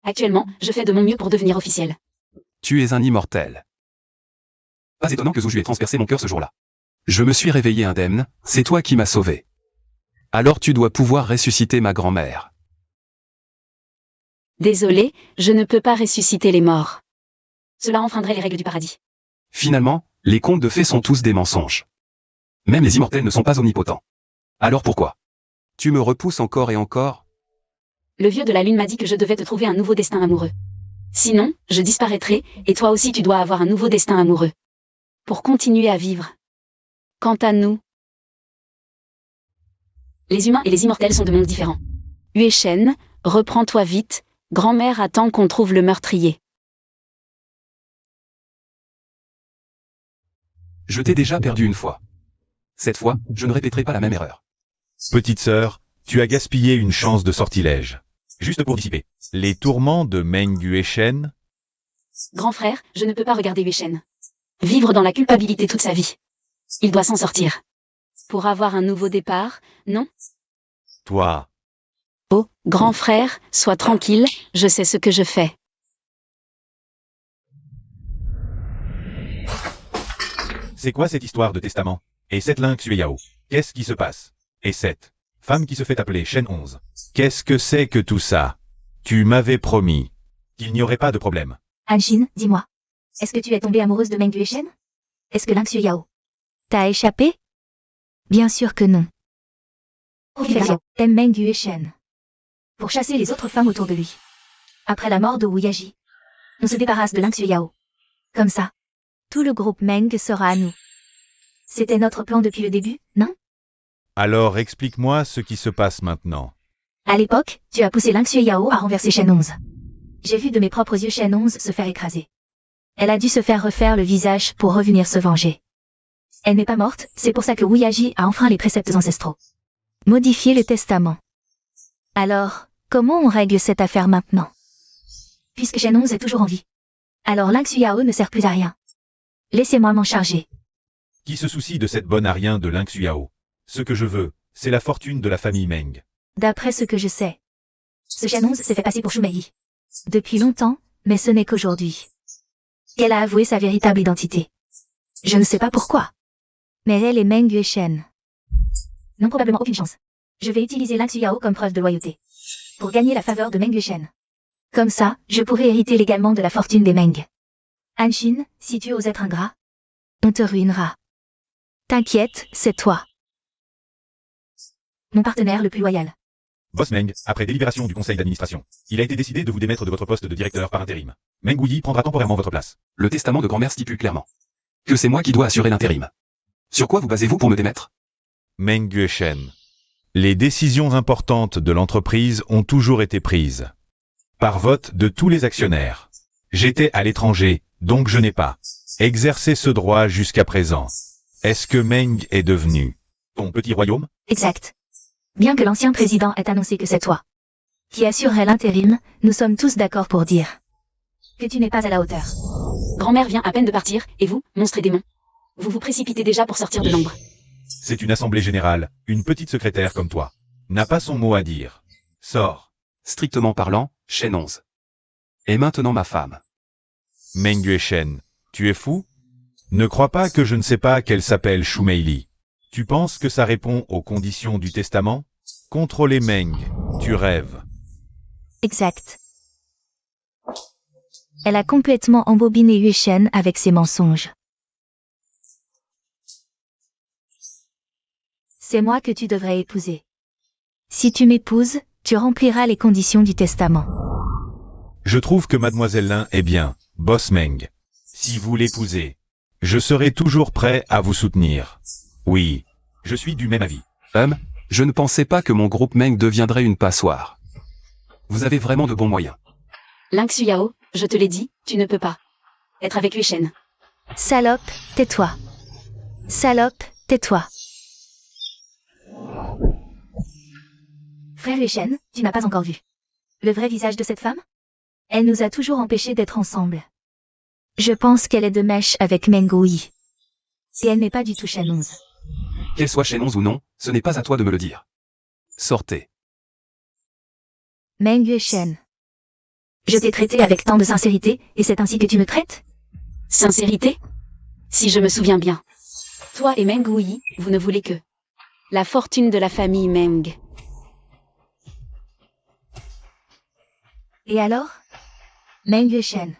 Actuellement, je fais de mon mieux pour devenir officiel. Tu es un immortel. Pas étonnant que Zhu ait transpercé mon cœur ce jour-là. Je me suis réveillé indemne, c'est toi qui m'as sauvé. Alors tu dois pouvoir ressusciter ma grand-mère. Désolé, je ne peux pas ressusciter les morts. Cela enfreindrait les règles du paradis. Finalement, les contes de fées sont tous des mensonges. Même les immortels ne sont pas omnipotents. Alors pourquoi? Tu me repousses encore et encore? Le vieux de la lune m'a dit que je devais te trouver un nouveau destin amoureux. Sinon, je disparaîtrai, et toi aussi tu dois avoir un nouveau destin amoureux. Pour continuer à vivre. Quant à nous, les humains et les immortels sont de mondes différents. Yue Shen, reprends-toi vite, grand-mère attend qu'on trouve le meurtrier. Je t'ai déjà perdu une fois. Cette fois, je ne répéterai pas la même erreur. Petite sœur, tu as gaspillé une chance de sortilège. Juste pour dissiper les tourments de Meng Yueshen. Grand frère, je ne peux pas regarder Yue Shen vivre dans la culpabilité toute sa vie. Il doit s'en sortir. Pour avoir un nouveau départ, non? Toi, Oh, grand frère, sois tranquille, je sais ce que je fais. c'est quoi cette histoire de testament? Et cette lynx Yao, qu'est-ce qui se passe? Et cette femme qui se fait appeler Shen 11, qu'est-ce que c'est que tout ça? Tu m'avais promis qu'il n'y aurait pas de problème. Anshin, dis-moi. Est-ce que tu es tombée amoureuse de Meng Yueshen? Est-ce que Lynx Yao t'a échappé? Bien sûr que non. Yao aime Meng Yueshen pour chasser les autres femmes autour de lui. Après la mort de Wu Yaji, on se débarrasse de Lynx Yao. Comme ça, tout le groupe Meng sera à nous. C'était notre plan depuis le début, non? Alors explique-moi ce qui se passe maintenant. À l'époque, tu as poussé Lynx Yao à renverser Shen 11. J'ai vu de mes propres yeux Shen 11 se faire écraser. Elle a dû se faire refaire le visage pour revenir se venger. Elle n'est pas morte, c'est pour ça que Wu Yaji a enfreint les préceptes ancestraux. Modifier le testament. Alors, comment on règle cette affaire maintenant? Puisque Shen 11 est toujours en vie. Alors Lynx Yao ne sert plus à rien. Laissez-moi m'en charger. Qui se soucie de cette bonne à rien de Lynx Yao? Ce que je veux, c'est la fortune de la famille Meng. D'après ce que je sais, ce Shen 11 s'est fait passer pour Shumei. Depuis longtemps, mais ce n'est qu'aujourd'hui qu'elle a avoué sa véritable identité. Je ne sais pas pourquoi. Mais elle est Meng Yueshen. Non, probablement aucune chance. Je vais utiliser Lin Xuyao comme preuve de loyauté. Pour gagner la faveur de Meng Yueshen. Comme ça, je pourrai hériter légalement de la fortune des Meng. Anshin, si tu oses être ingrat, on te ruinera. T'inquiète, c'est toi. Mon partenaire le plus loyal. Boss Meng, après délibération du conseil d'administration, il a été décidé de vous démettre de votre poste de directeur par intérim. Meng Wuyi prendra temporairement votre place. Le testament de grand-mère stipule clairement que c'est moi qui dois assurer l'intérim. Sur quoi vous basez-vous pour me démettre? Meng Yueshen. Les décisions importantes de l'entreprise ont toujours été prises par vote de tous les actionnaires. J'étais à l'étranger, donc je n'ai pas exercé ce droit jusqu'à présent. Est-ce que Meng est devenu ton petit royaume? Exact. Bien que l'ancien président ait annoncé que c'est toi qui assurerait l'intérim, nous sommes tous d'accord pour dire que tu n'es pas à la hauteur. Grand-mère vient à peine de partir, et vous, monstres et démons, vous vous précipitez déjà pour sortir de l'ombre. C'est une assemblée générale, une petite secrétaire comme toi n'a pas son mot à dire. Sors. Strictement parlant, Shen 11. Et maintenant ma femme. Meng Yueshen, tu es fou? Ne crois pas que je ne sais pas qu'elle s'appelle Shu Meili. Tu penses que ça répond aux conditions du testament? Contrôler Meng, tu rêves. Exact. Elle a complètement embobiné Yueshen avec ses mensonges. C'est moi que tu devrais épouser. Si tu m'épouses, tu rempliras les conditions du testament. Je trouve que Mademoiselle Lin est bien, Boss Meng. Si vous l'épousez, je serai toujours prêt à vous soutenir. Oui, je suis du même avis. Je ne pensais pas que mon groupe Meng deviendrait une passoire. Vous avez vraiment de bons moyens. Lin Xuyao, je te l'ai dit, tu ne peux pas être avec Yueshen. Salope, tais-toi. Salope, tais-toi. Frère Yueshen, tu n'as pas encore vu le vrai visage de cette femme? Elle nous a toujours empêchés d'être ensemble. Je pense qu'elle est de mèche avec Meng Wuyi. Et elle n'est pas du tout Shen 11. Qu'elle soit Shen 11 ou non, ce n'est pas à toi de me le dire. Sortez. Meng Yueshen. Je t'ai traité avec tant de sincérité, et c'est ainsi que tu me traites? Sincérité? Si je me souviens bien. Toi et Meng Wuyi, vous ne voulez que la fortune de la famille Meng. Et alors? Meng Yueshen.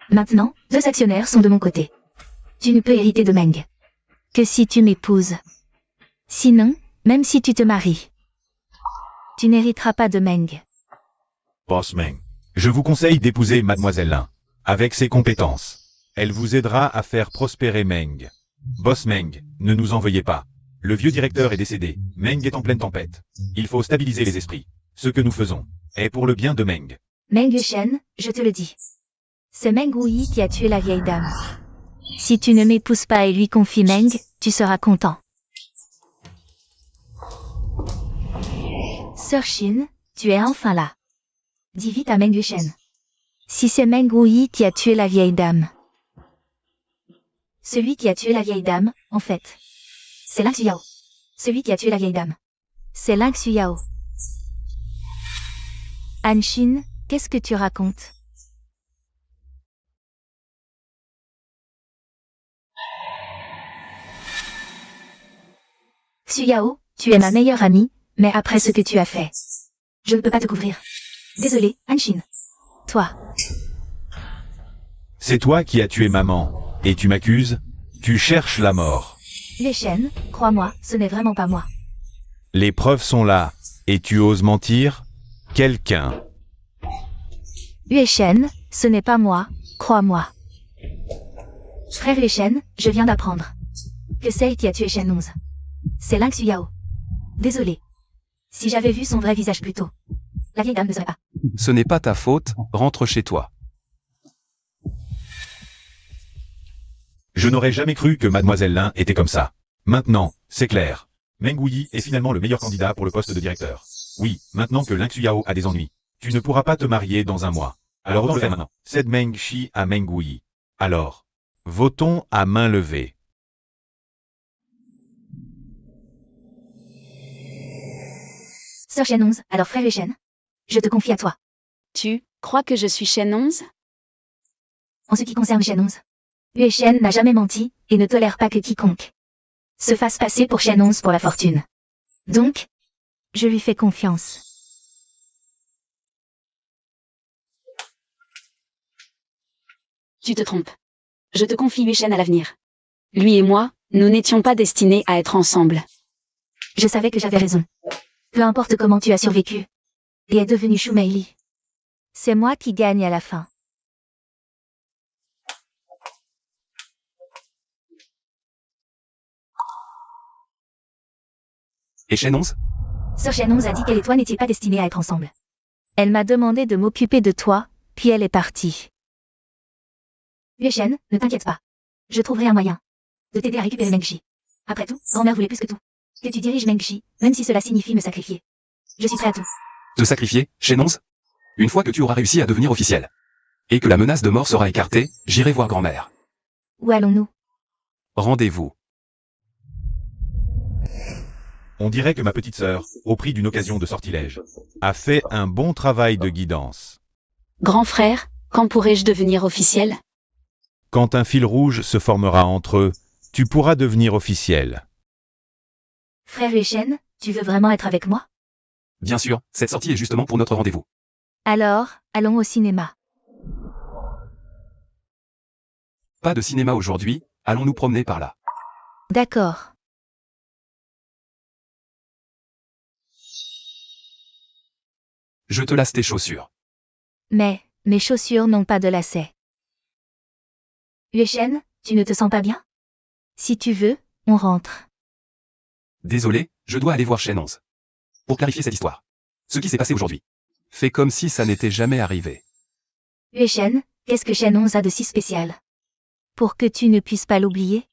Maintenant, 2 actionnaires sont de mon côté. Tu ne peux hériter de Meng que si tu m'épouses. Sinon, même si tu te maries, tu n'hériteras pas de Meng. Boss Meng, je vous conseille d'épouser Mademoiselle Lin. Avec ses compétences, elle vous aidera à faire prospérer Meng. Boss Meng, ne nous en veuillez pas. Le vieux directeur est décédé, Meng est en pleine tempête. Il faut stabiliser les esprits. Ce que nous faisons est pour le bien de Meng. Meng Yueshen, je te le dis. C'est Meng Wuyi qui a tué la vieille dame. Si tu ne m'épouses pas et lui confies Meng, tu seras content. Sœur Shin, tu es enfin là. Dis vite à Meng Yueshen. Si c'est Meng Wuyi qui a tué la vieille dame. Celui qui a tué la vieille dame, en fait, c'est Lin Xuyao. Celui qui a tué la vieille dame, c'est Lin Xuyao. Anshin, qu'est-ce que tu racontes? Xuyao, tu es ma meilleure amie, mais après ce que tu as fait, je ne peux pas te couvrir. Désolé, Anshin. Toi. C'est toi qui as tué maman, et tu m'accuses? Tu cherches la mort. Yueshen, crois-moi, ce n'est vraiment pas moi. Les preuves sont là, et tu oses mentir? Quelqu'un. Yueshen, ce n'est pas moi, crois-moi. Frère Yueshen, je viens d'apprendre que c'est qui a tué Shen 11. C'est Lin Xuyao. Désolé. Si j'avais vu son vrai visage plus tôt, la vieille dame ne serait pas. Ce n'est pas ta faute, rentre chez toi. Je n'aurais jamais cru que Mademoiselle Lin était comme ça. Maintenant, c'est clair. Meng Wuyi est finalement le meilleur candidat pour le poste de directeur. Oui, maintenant que Lin Xuyao a des ennuis, tu ne pourras pas te marier dans un mois. Alors on le fait maintenant. Cède Meng Shi à Meng Wuyi. Alors, votons à main levée. Sœur Shen 11, alors frère Yueshen, je te confie à toi. Tu crois que je suis Shen 11? En ce qui concerne Shen 11, Yueshen n'a jamais menti, et ne tolère pas que quiconque se fasse passer pour chaîne 11 pour la fortune. Donc, je lui fais confiance. Tu te trompes. Je te confie Yuchen à l'avenir. Lui et moi, nous n'étions pas destinés à être ensemble. Je savais que j'avais raison. Peu importe comment tu as survécu. Et est devenu Shu Meili. C'est moi qui gagne à la fin. Et chaîne 11? Sœur Chaîne 11 a dit qu'elle et toi n'étiez pas destinés à être ensemble. Elle m'a demandé de m'occuper de toi, puis elle est partie. Yuchen, ne t'inquiète pas. Je trouverai un moyen de t'aider à récupérer Mengshi. Après tout, grand-mère voulait plus que tout que tu diriges Mengshi, même si cela signifie me sacrifier. Je suis prêt à tout. Te sacrifier, chaîne 11? Une fois que tu auras réussi à devenir officiel. Et que la menace de mort sera écartée, j'irai voir grand-mère. Où allons-nous? Rendez-vous. On dirait que ma petite sœur, au prix d'une occasion de sortilège, a fait un bon travail de guidance. Grand frère, quand pourrai-je devenir officiel? Quand un fil rouge se formera entre eux, tu pourras devenir officiel. Frère Yuchen, tu veux vraiment être avec moi? Bien sûr, cette sortie est justement pour notre rendez-vous. Alors, allons au cinéma. Pas de cinéma aujourd'hui, allons nous promener par là. D'accord. Je te lasse tes chaussures. Mais, mes chaussures n'ont pas de lacets. Yuchen, tu ne te sens pas bien? Si tu veux, on rentre. Désolé, je dois aller voir chaîne 11. Pour clarifier cette histoire. Ce qui s'est passé aujourd'hui. Fais comme si ça n'était jamais arrivé. Yuchen, qu'est-ce que Chaîne 11 a de si spécial? Pour que tu ne puisses pas l'oublier?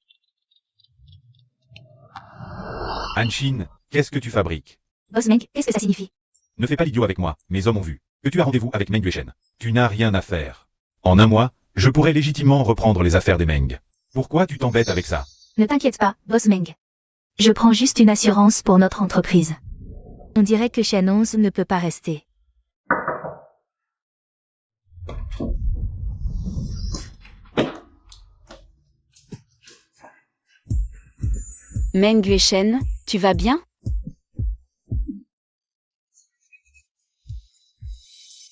Anshin, qu'est-ce que tu fabriques? Boss Meng, qu'est-ce que ça signifie? Ne fais pas l'idiot avec moi, mes hommes ont vu que tu as rendez-vous avec Meng Yuchen. Tu n'as rien à faire. En un mois, je pourrais légitimement reprendre les affaires des Meng. Pourquoi tu t'embêtes avec ça? Ne t'inquiète pas, Boss Meng. Je prends juste une assurance pour notre entreprise. On dirait que Chaîne 11 ne peut pas rester. Meng Yuchen, tu vas bien?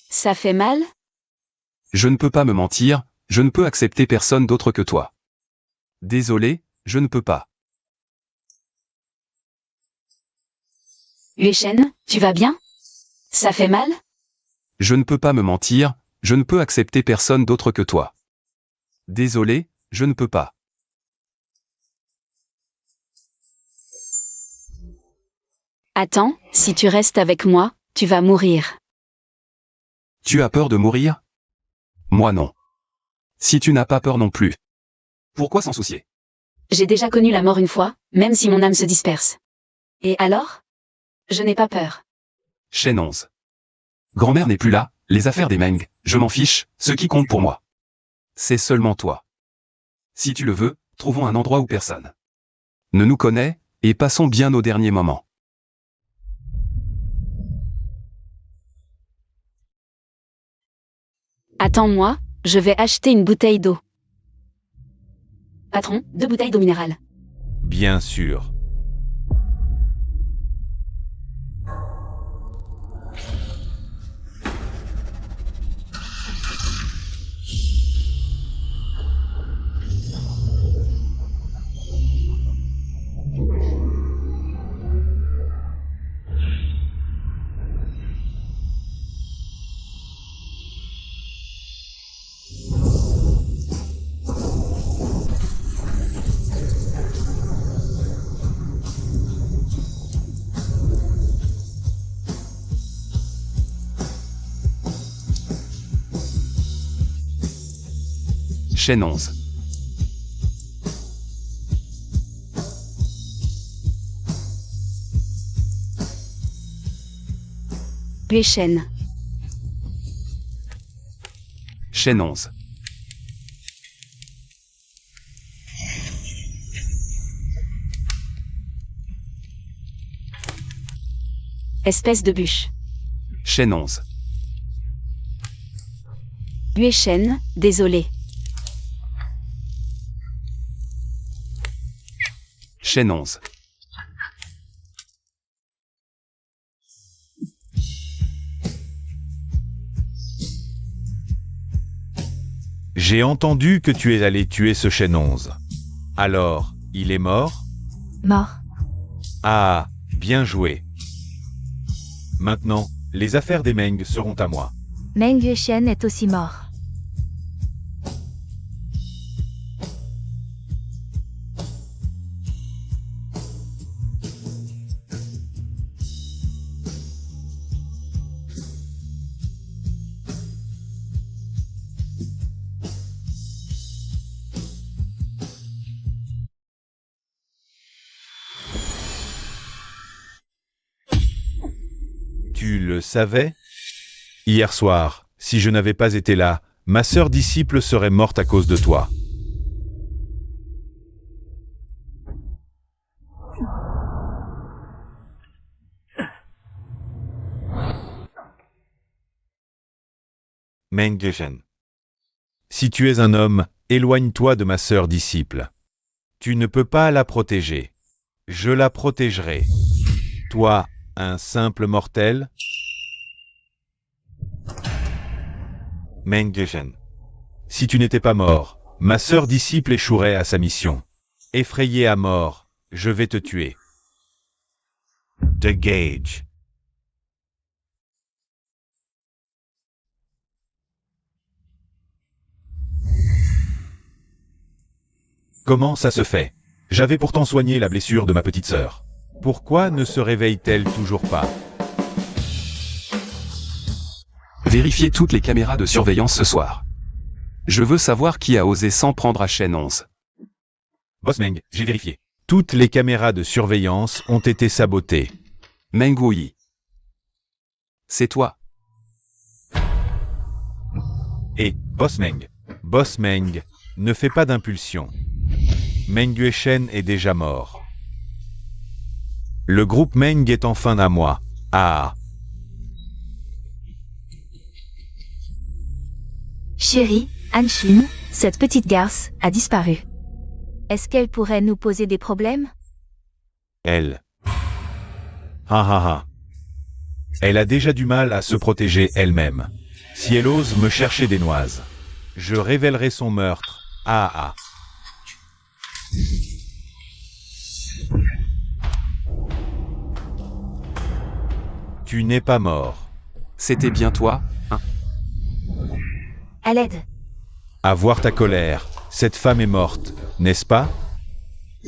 Ça fait mal? Je ne peux pas me mentir, je ne peux accepter personne d'autre que toi. Désolé, je ne peux pas. Yuchen, tu vas bien? Ça fait mal? Je ne peux pas me mentir, je ne peux accepter personne d'autre que toi. Désolé, je ne peux pas. Attends, si tu restes avec moi, tu vas mourir. Tu as peur de mourir? Moi non. Si tu n'as pas peur non plus. Pourquoi s'en soucier? J'ai déjà connu la mort une fois, même si mon âme se disperse. Et alors? Je n'ai pas peur. Chaîne 11. Grand-mère n'est plus là, les affaires des Meng, je m'en fiche, ce qui compte pour moi. C'est seulement toi. Si tu le veux, trouvons un endroit où personne ne nous connaît, et passons bien nos derniers moments. Attends-moi, je vais acheter une bouteille d'eau. Patron, 2 bouteilles d'eau minérale. Bien sûr. Chaîne 11. Yuchen. Chaîne 11. Espèce de bûche. Chaîne 11. Yuchen, désolé. Chaîne 11. J'ai entendu que tu es allé tuer ce chaîne 11. Alors, il est mort? Mort. Ah, bien joué. Maintenant, les affaires des Meng seront à moi. Meng Yueshen est aussi mort. Tu le savais? Hier soir, si je n'avais pas été là, ma sœur disciple serait morte à cause de toi. Meng Yueshen. Si tu es un homme, éloigne-toi de ma sœur disciple. Tu ne peux pas la protéger. Je la protégerai. Toi, un simple mortel? Meng Yueshen. Si tu n'étais pas mort, ma sœur disciple échouerait à sa mission. Effrayé à mort, je vais te tuer. The Gage. Comment ça se fait? J'avais pourtant soigné la blessure de ma petite sœur. Pourquoi ne se réveille-t-elle toujours pas? Vérifiez toutes les caméras de surveillance ce soir. Je veux savoir qui a osé s'en prendre à chaîne 11. Boss Meng, j'ai vérifié. Toutes les caméras de surveillance ont été sabotées. Meng Wuyi. C'est toi. Et, Boss Meng, ne fais pas d'impulsion. Meng Yueshen est déjà mort. Le groupe Meng est enfin à moi. Ah. Chérie, Anshin, cette petite garce a disparu. Est-ce qu'elle pourrait nous poser des problèmes? Elle. Ha ha ha. Elle a déjà du mal à se protéger elle-même. Si elle ose me chercher des noises, je révélerai son meurtre. Ah ah. Tu n'es pas mort. C'était bien toi, hein? À l'aide. À voir ta colère, cette femme est morte, n'est-ce pas?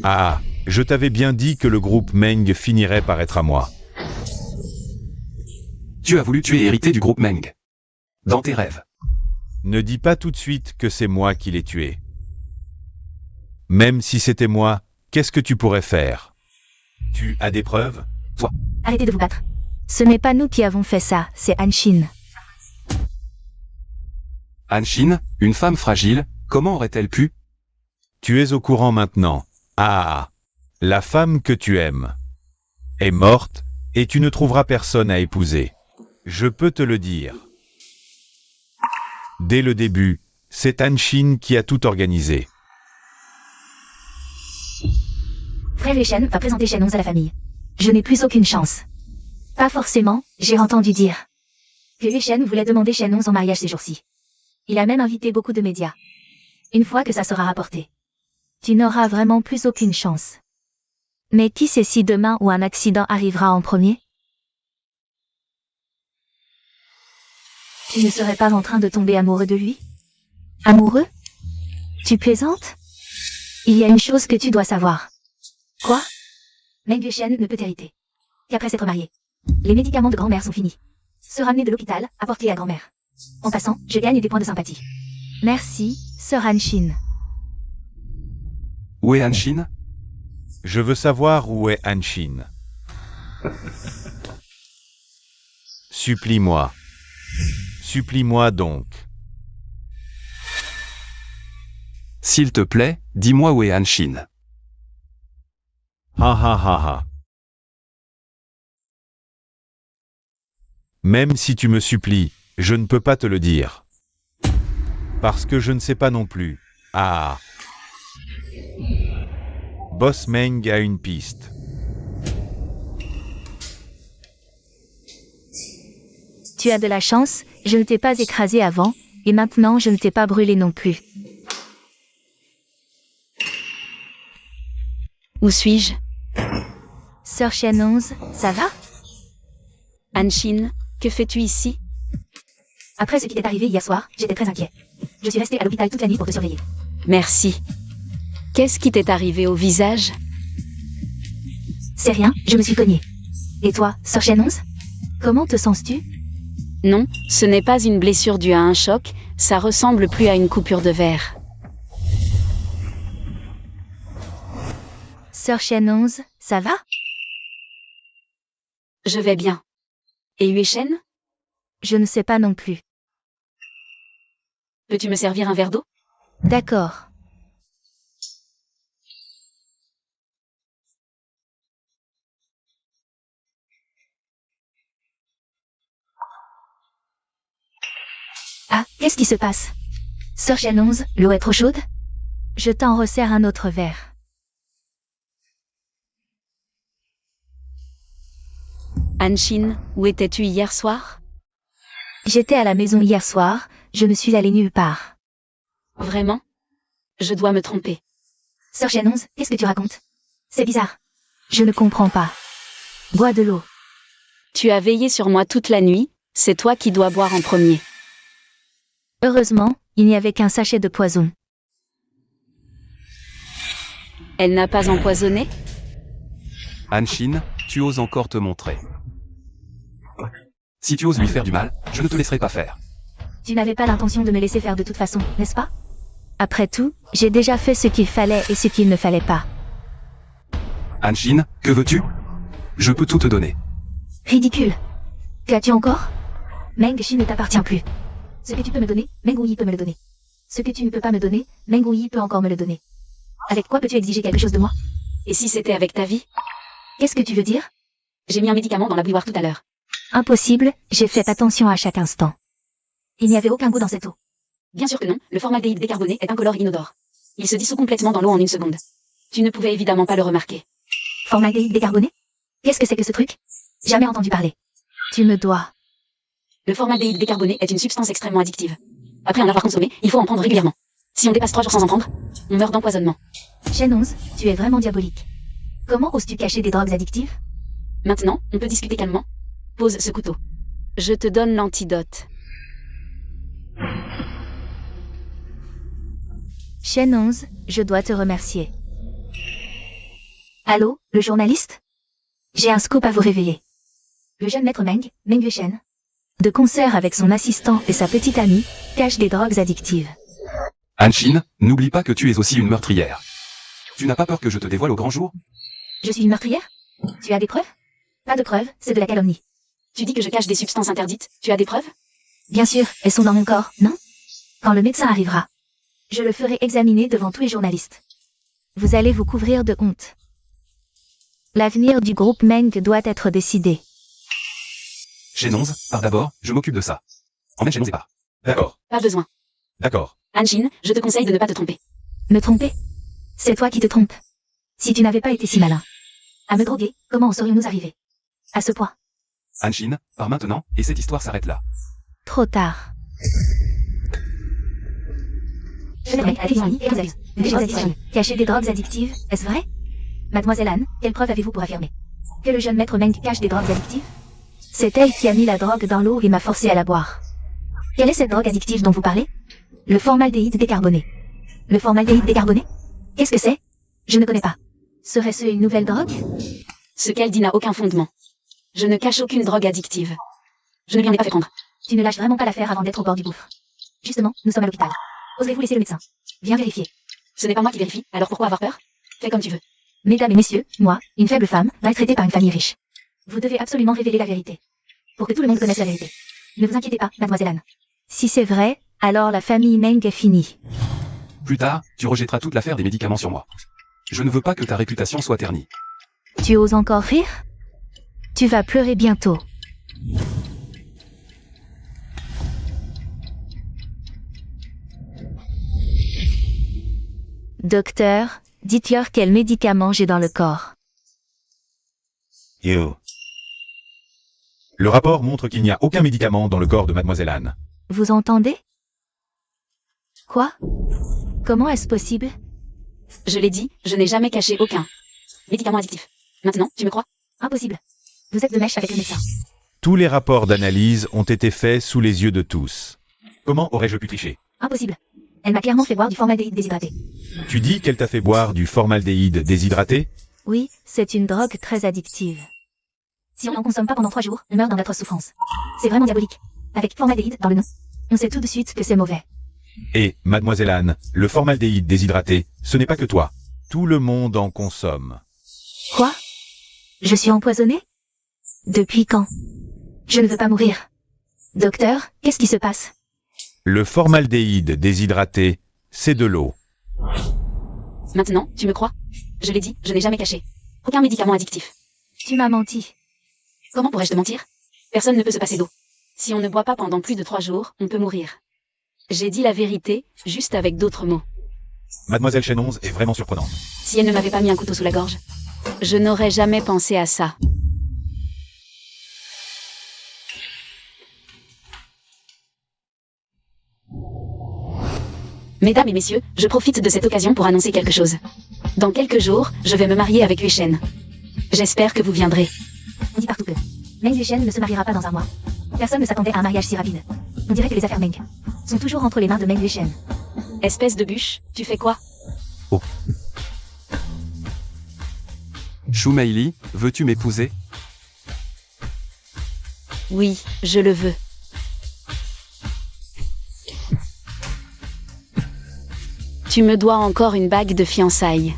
Ah ah, je t'avais bien dit que le groupe Meng finirait par être à moi. Tu as voulu tuer et hériter du groupe Meng. Dans tes rêves. Ne dis pas tout de suite que c'est moi qui l'ai tué. Même si c'était moi, qu'est-ce que tu pourrais faire? Tu as des preuves? Arrêtez de vous battre. Ce n'est pas nous qui avons fait ça, c'est Anshin. Anshin, une femme fragile, comment aurait-elle pu? Tu es au courant maintenant. Ah ah. La femme que tu aimes est morte, et tu ne trouveras personne à épouser. Je peux te le dire. Dès le début, c'est Anshin qui a tout organisé. Frère Yueshen va présenter chaîne 11 à la famille. Je n'ai plus aucune chance. Pas forcément, j'ai entendu dire que Yueshen voulait demander chaîne 11 en mariage ces jours-ci. Il a même invité beaucoup de médias. Une fois que ça sera rapporté, tu n'auras vraiment plus aucune chance. Mais qui sait si demain ou un accident arrivera en premier? Tu ne serais pas en train de tomber amoureux de lui? Amoureux? Tu plaisantes? Il y a une chose que tu dois savoir. Quoi? Meng Yueshen ne peut hériter qu'après s'être marié. Les médicaments de grand-mère sont finis. Se ramener de l'hôpital, apporte-les à grand-mère. En passant, je gagne des points de sympathie. Merci, sœur Anshin. Où est Anshin? Je veux savoir où est Anshin. Supplie-moi. Supplie-moi donc. S'il te plaît, dis-moi où est Anshin. Ha ha ha ha. Même si tu me supplies, je ne peux pas te le dire. Parce que je ne sais pas non plus. Ah. Boss Meng a une piste. Tu as de la chance, je ne t'ai pas écrasé avant, et maintenant je ne t'ai pas brûlé non plus. Où suis-je? Sœur Shen 11, ça va? Anshin, que fais-tu ici? Après ce qui t'est arrivé hier soir, j'étais très inquiet. Je suis resté à l'hôpital toute la nuit pour te surveiller. Merci. Qu'est-ce qui t'est arrivé au visage? C'est rien, je me suis cogné. Et toi, Sœur Shen 11? Comment te sens-tu? Non, ce n'est pas une blessure due à un choc, ça ressemble plus à une coupure de verre. Sœur Shen 11, ça va? Je vais bien. Et Yue-Shen? Je ne sais pas non plus. Peux-tu me servir un verre d'eau? D'accord. Ah, qu'est-ce qui se passe? Sœur Shen 11, l'eau est trop chaude? Je t'en resserre un autre verre. Anshin, où étais-tu hier soir? J'étais à la maison hier soir, je ne suis allée nulle part. Vraiment? Je dois me tromper. Sœur Shen 11, qu'est-ce que tu racontes? C'est bizarre. Je ne comprends pas. Bois de l'eau. Tu as veillé sur moi toute la nuit, c'est toi qui dois boire en premier. Heureusement, il n'y avait qu'un sachet de poison. Elle n'a pas empoisonné? Anshin, tu oses encore te montrer. Si tu oses lui faire du mal, je ne te laisserai pas faire. Tu n'avais pas l'intention de me laisser faire de toute façon, n'est-ce pas? Après tout, j'ai déjà fait ce qu'il fallait et ce qu'il ne fallait pas. Anshin, que veux-tu? Je peux tout te donner. Ridicule. Qu'as-tu encore? Meng Shi ne t'appartient plus. Ce que tu peux me donner, Meng Wuyi peut me le donner. Ce que tu ne peux pas me donner, Meng Wuyi peut encore me le donner. Avec quoi peux-tu exiger quelque chose de moi? Et si c'était avec ta vie? Qu'est-ce que tu veux dire? J'ai mis un médicament dans la bouilloire tout à l'heure. Impossible, j'ai fait attention à chaque instant. Il n'y avait aucun goût dans cette eau. Bien sûr que non, le formaldéhyde décarboné est incolore inodore. Il se dissout complètement dans l'eau en une seconde. Tu ne pouvais évidemment pas le remarquer. Formaldéhyde décarboné? Qu'est-ce que c'est que ce truc? Jamais entendu parler. Tu me dois. Le formaldéhyde décarboné est une substance extrêmement addictive. Après en avoir consommé, il faut en prendre régulièrement. Si on dépasse 3 jours sans en prendre, on meurt d'empoisonnement. Shen 11, tu es vraiment diabolique. Comment oses-tu cacher des drogues addictives? Maintenant, on peut discuter calmement. Pose ce couteau. Je te donne l'antidote. Shen 11, je dois te remercier. Allô, le journaliste? J'ai un scoop à vous révéler. Le jeune maître Meng Yue-Shen, de concert avec son assistant et sa petite amie, cache des drogues addictives. Anshin, n'oublie pas que tu es aussi une meurtrière. Tu n'as pas peur que je te dévoile au grand jour? Je suis une meurtrière? Tu as des preuves? Pas de preuves, c'est de la calomnie. Tu dis que je cache des substances interdites, tu as des preuves? Bien sûr, elles sont dans mon corps, non? Quand le médecin arrivera, je le ferai examiner devant tous les journalistes. Vous allez vous couvrir de honte. L'avenir du groupe Meng doit être décidé. Shen 11, pars d'abord, je m'occupe de ça. Emmène Shen 11 et pars. D'accord. Pas besoin. D'accord. Anshin, je te conseille de ne pas te tromper. Me tromper? C'est toi qui te trompes. Si tu n'avais pas été si malin à me droguer, comment en serions-nous arrivés à ce point? Anshin, pars maintenant, et cette histoire s'arrête là. Trop tard. Cacher des drogues addictives, est-ce vrai? Mademoiselle Anne, quelle preuve avez-vous pour affirmer que le jeune maître Meng cache des drogues addictives? C'est elle qui a mis la drogue dans l'eau et m'a forcé à la boire. Quelle est cette drogue addictive dont vous parlez? Le formaldéhyde décarboné. Le formaldéhyde décarboné? Qu'est-ce que c'est? Je ne connais pas. Serait-ce une nouvelle drogue? Ce qu'elle dit n'a aucun fondement. Je ne cache aucune drogue addictive. Je ne lui en ai pas fait prendre. Tu ne lâches vraiment pas l'affaire avant d'être au bord du gouffre. Justement, nous sommes à l'hôpital. Oserez-vous laisser le médecin? Viens vérifier. Ce n'est pas moi qui vérifie, alors pourquoi avoir peur? Fais comme tu veux. Mesdames et messieurs, moi, une faible femme, maltraitée par une famille riche. Vous devez absolument révéler la vérité. Pour que tout le monde connaisse la vérité. Ne vous inquiétez pas, mademoiselle Anne. Si c'est vrai, alors la famille Meng est finie. Plus tard, tu rejetteras toute l'affaire des médicaments sur moi. Je ne veux pas que ta réputation soit ternie. Tu oses encore rire? Tu vas pleurer bientôt. Docteur, Dites-leur quel médicament j'ai dans le corps. Le rapport montre qu'il n'y a aucun médicament dans le corps de Mademoiselle Anne. Vous entendez? Quoi? Comment est-ce possible? Je l'ai dit, je n'ai jamais caché aucun médicament addictif. Maintenant, tu me crois? Impossible. Vous êtes de mèche avec le médecin. Tous les rapports d'analyse ont été faits sous les yeux de tous. Comment aurais-je pu tricher? Impossible. Elle m'a clairement fait boire du formaldéhyde déshydraté. Tu dis qu'elle t'a fait boire du formaldéhyde déshydraté? Oui, c'est une drogue très addictive. Si on n'en consomme pas pendant 3 jours, on meurt dans notre souffrance. C'est vraiment diabolique. Avec formaldéhyde dans le nom, on sait tout de suite que c'est mauvais. Et, Mademoiselle Anne, le formaldéhyde déshydraté, ce n'est pas que toi. Tout le monde en consomme. Quoi? Je suis empoisonnée? Depuis quand? Je ne veux pas mourir. Docteur, qu'est-ce qui se passe? Le formaldéhyde déshydraté, c'est de l'eau. Maintenant, tu me crois? Je l'ai dit, je n'ai jamais caché aucun médicament addictif. Tu m'as menti. Comment pourrais-je te mentir? Personne ne peut se passer d'eau. Si on ne boit pas pendant plus de 3 jours, on peut mourir. J'ai dit la vérité, juste avec d'autres mots. Mademoiselle Chénonze est vraiment surprenante. Si elle ne m'avait pas mis un couteau sous la gorge, je n'aurais jamais pensé à ça. Mesdames et messieurs, je profite de cette occasion pour annoncer quelque chose. Dans quelques jours, je vais me marier avec Huichen. J'espère que vous viendrez. On dit partout que Meng Yuchen ne se mariera pas dans un mois. Personne ne s'attendait à un mariage si rapide. On dirait que les affaires Meng sont toujours entre les mains de Meng Yuchen. Espèce de bûche, tu fais quoi? Shu Meili, veux-tu m'épouser? Oui, je le veux. Tu me dois encore une bague de fiançailles.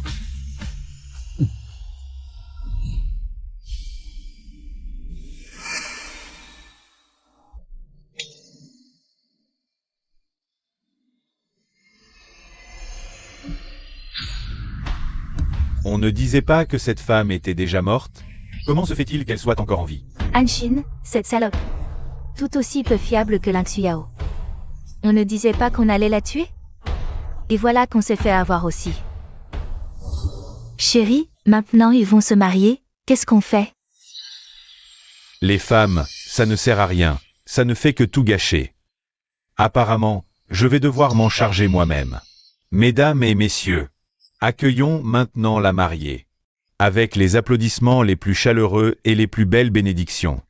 On ne disait pas que cette femme était déjà morte? Comment se fait-il qu'elle soit encore en vie? Anshin, cette salope. Tout aussi peu fiable que Yao. On ne disait pas qu'on allait la tuer? Et voilà qu'on s'est fait avoir aussi. Chérie, maintenant ils vont se marier, qu'est-ce qu'on fait? Les femmes, ça ne sert à rien, ça ne fait que tout gâcher. Apparemment, je vais devoir m'en charger moi-même. Mesdames et messieurs, accueillons maintenant la mariée, avec les applaudissements les plus chaleureux et les plus belles bénédictions.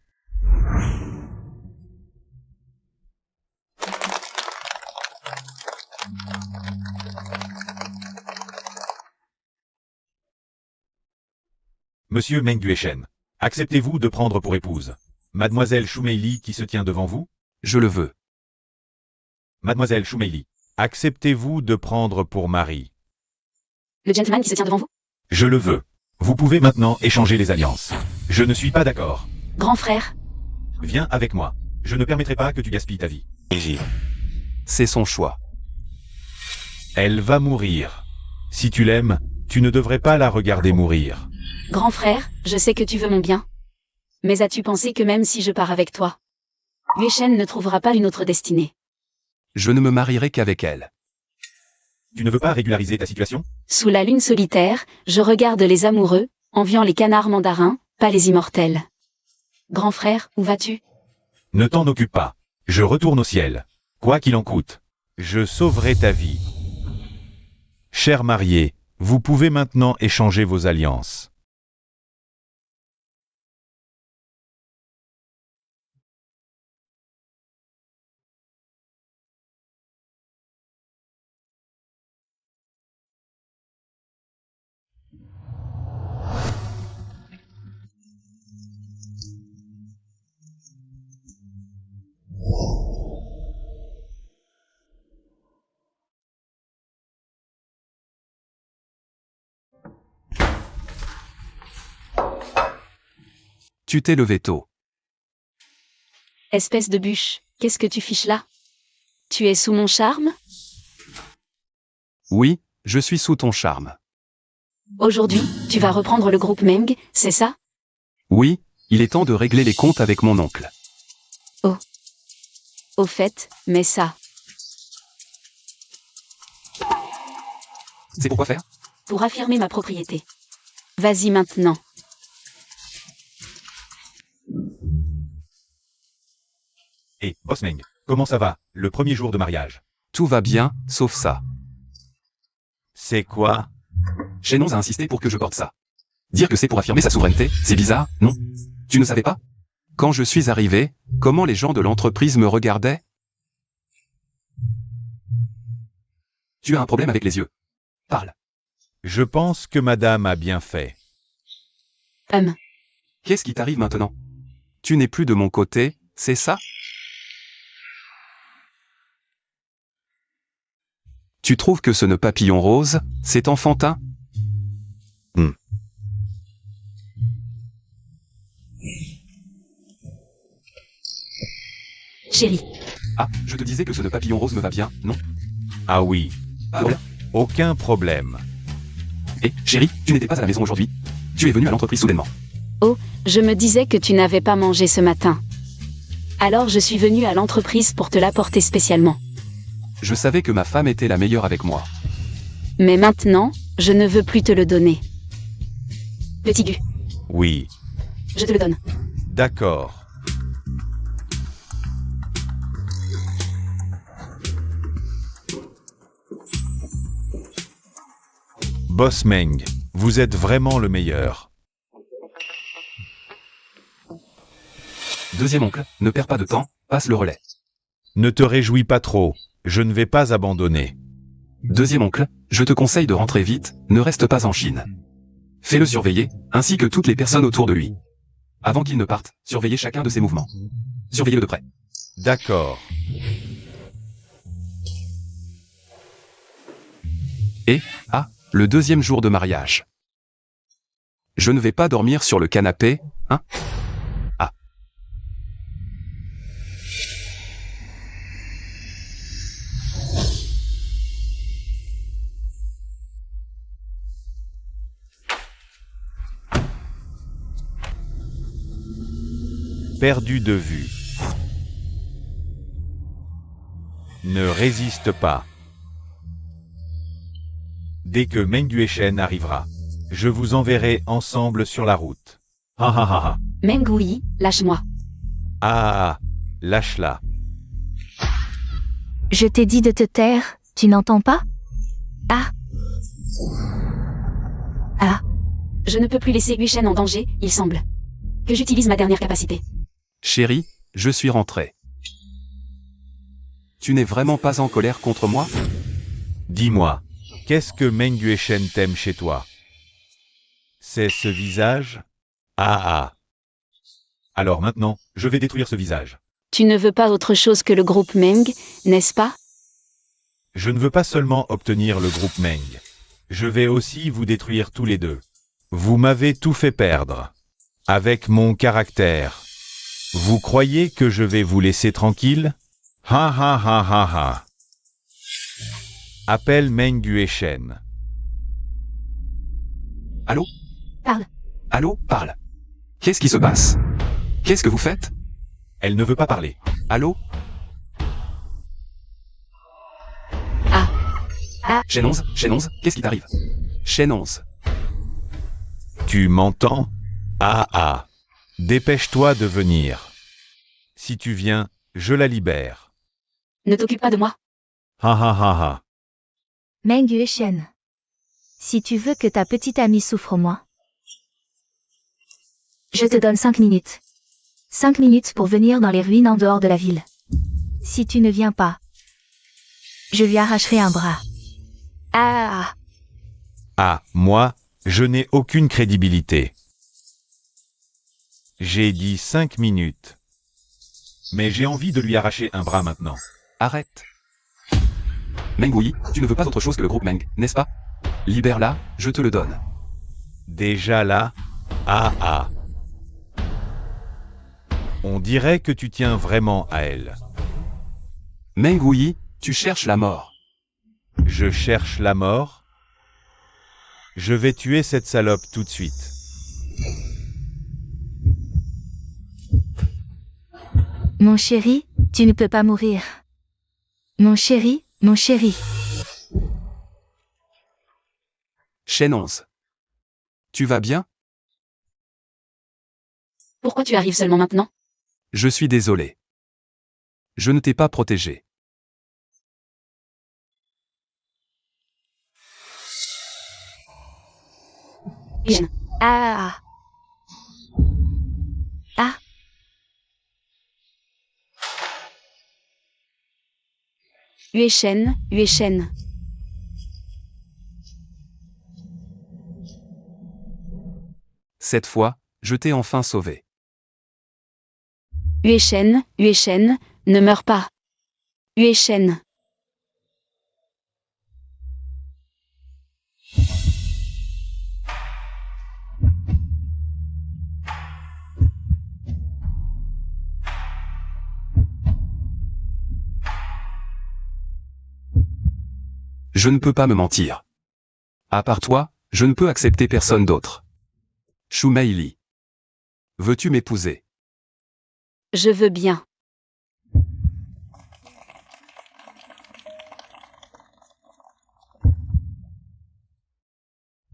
Monsieur Meng Yuchen, acceptez-vous de prendre pour épouse Mademoiselle Shu Meili qui se tient devant vous? Je le veux. Mademoiselle Shu Meili, acceptez-vous de prendre pour mari? Le gentleman qui se tient devant vous? Je le veux. Vous pouvez maintenant échanger les alliances. Je ne suis pas d'accord. Grand frère, Viens avec moi. Je ne permettrai pas que tu gaspilles ta vie. C'est son choix. Elle va mourir. Si tu l'aimes, tu ne devrais pas la regarder mourir. grand frère, je sais que tu veux mon bien. Mais as-tu pensé que même si je pars avec toi, Huichen ne trouvera pas une autre destinée? Je ne me marierai qu'avec elle. Tu ne veux pas régulariser ta situation? Sous la lune solitaire, je regarde les amoureux, enviant les canards mandarins, pas les immortels. Grand frère, où vas-tu? Ne t'en occupe pas. Je retourne au ciel. Quoi qu'il en coûte. Je sauverai ta vie. Cher marié, vous pouvez maintenant échanger vos alliances. Tu t'es levé tôt. Espèce de bûche, qu'est-ce que tu fiches là? Tu es sous mon charme? Oui, je suis sous ton charme. Aujourd'hui, tu vas reprendre le groupe Meng, c'est ça? Oui, il est temps de régler les comptes avec mon oncle. Au fait, mais ça. C'est pourquoi faire? pour affirmer ma propriété. Vas-y maintenant. Et, Boss Meng, comment ça va, le premier jour de mariage? Tout va bien, sauf ça. C'est quoi? Shenons a insisté pour que je porte ça. Dire que c'est pour affirmer sa souveraineté, c'est bizarre, non? Tu ne savais pas? Quand je suis arrivé, comment les gens de l'entreprise me regardaient? Tu as un problème avec les yeux. Parle. Je pense que madame a bien fait. Qu'est-ce qui t'arrive maintenant? Tu n'es plus de mon côté, c'est ça? Tu trouves que ce nœud papillon rose, c'est enfantin? Chérie, Ah, je te disais que ce nœud papillon rose me va bien, non? Ah oui, Ah voilà. aucun problème. Et, chérie, tu n'étais pas à la maison aujourd'hui. Tu es venu à l'entreprise soudainement. je me disais que tu n'avais pas mangé ce matin. Alors je suis venue à l'entreprise pour te l'apporter spécialement. Je savais que ma femme était la meilleure avec moi. Mais maintenant, je ne veux plus te le donner. Petit Gu, Oui, je te le donne. d'accord. Boss Meng, vous êtes vraiment le meilleur. Deuxième oncle, ne perds pas de temps, passe le relais. Ne te réjouis pas trop, je ne vais pas abandonner. Deuxième oncle, je te conseille de rentrer vite, ne reste pas en Chine. Fais-le surveiller, ainsi que toutes les personnes autour de lui. Avant qu'il ne parte, surveillez chacun de ses mouvements. Surveillez-le de près. D'accord. Le deuxième jour de mariage. Je ne vais pas dormir sur le canapé, hein? Ah. Perdu de vue. Ne résiste pas. Dès que Meng Yueshen arrivera, je vous enverrai ensemble sur la route. Ha ha ha ha. Meng Hui, lâche-moi. Ah, lâche-la. Je t'ai dit de te taire, tu n'entends pas? Ah. Ah. Je ne peux plus laisser Guishen en danger, il semble. Que j'utilise ma dernière capacité. Chérie, je suis rentré. Tu n'es vraiment pas en colère contre moi? Dis-moi, qu'est-ce que Meng Yueshen t'aime chez toi? C'est ce visage? Ah ah. Alors maintenant, je vais détruire ce visage. Tu ne veux pas autre chose que le groupe Meng, n'est-ce pas? Je ne veux pas seulement obtenir le groupe Meng. Je vais aussi vous détruire tous les deux. Vous m'avez tout fait perdre. Avec mon caractère. Vous croyez que je vais vous laisser tranquille? Ha ha ha ha ha. Appelle Meng Yueshen. Allô? Parle. Allô, parle. Qu'est-ce qui se passe? Qu'est-ce que vous faites? Elle ne veut pas parler. Allô? Shenons, qu'est-ce qui t'arrive? Shenons. Tu m'entends? Ah ah. Dépêche-toi de venir. Si tu viens, je la libère. Ne t'occupe pas de moi. Ha ha ha ha. Meng Yueshen. Si tu veux que ta petite amie souffre moins, je te donne 5 minutes. 5 minutes pour venir dans les ruines en dehors de la ville. Si tu ne viens pas, je lui arracherai un bras. Ah. Ah, moi, je n'ai aucune crédibilité. J'ai dit 5 minutes. Mais j'ai envie de lui arracher un bras maintenant. Arrête. Meng Hui, tu ne veux pas autre chose que le groupe Meng, n'est-ce pas? Libère-la, je te le donne. Déjà là? Ah ah. On dirait que tu tiens vraiment à elle. Meng Hui, tu cherches la mort. Je cherche la mort? Je vais tuer cette salope tout de suite. Mon chéri, tu ne peux pas mourir. Mon chéri, mon chéri. Chaîne 11. Tu vas bien? Pourquoi tu arrives seulement maintenant? Je suis désolé. Je ne t'ai pas protégé. Eugène. Ah. Ah. Uechen, Uechen. Cette fois, je t'ai enfin sauvé. Uechen, Uechen, ne meurs pas. Uechen. Je ne peux pas me mentir. À part toi, je ne peux accepter personne d'autre. Shumei. Veux-tu m'épouser? Je veux bien.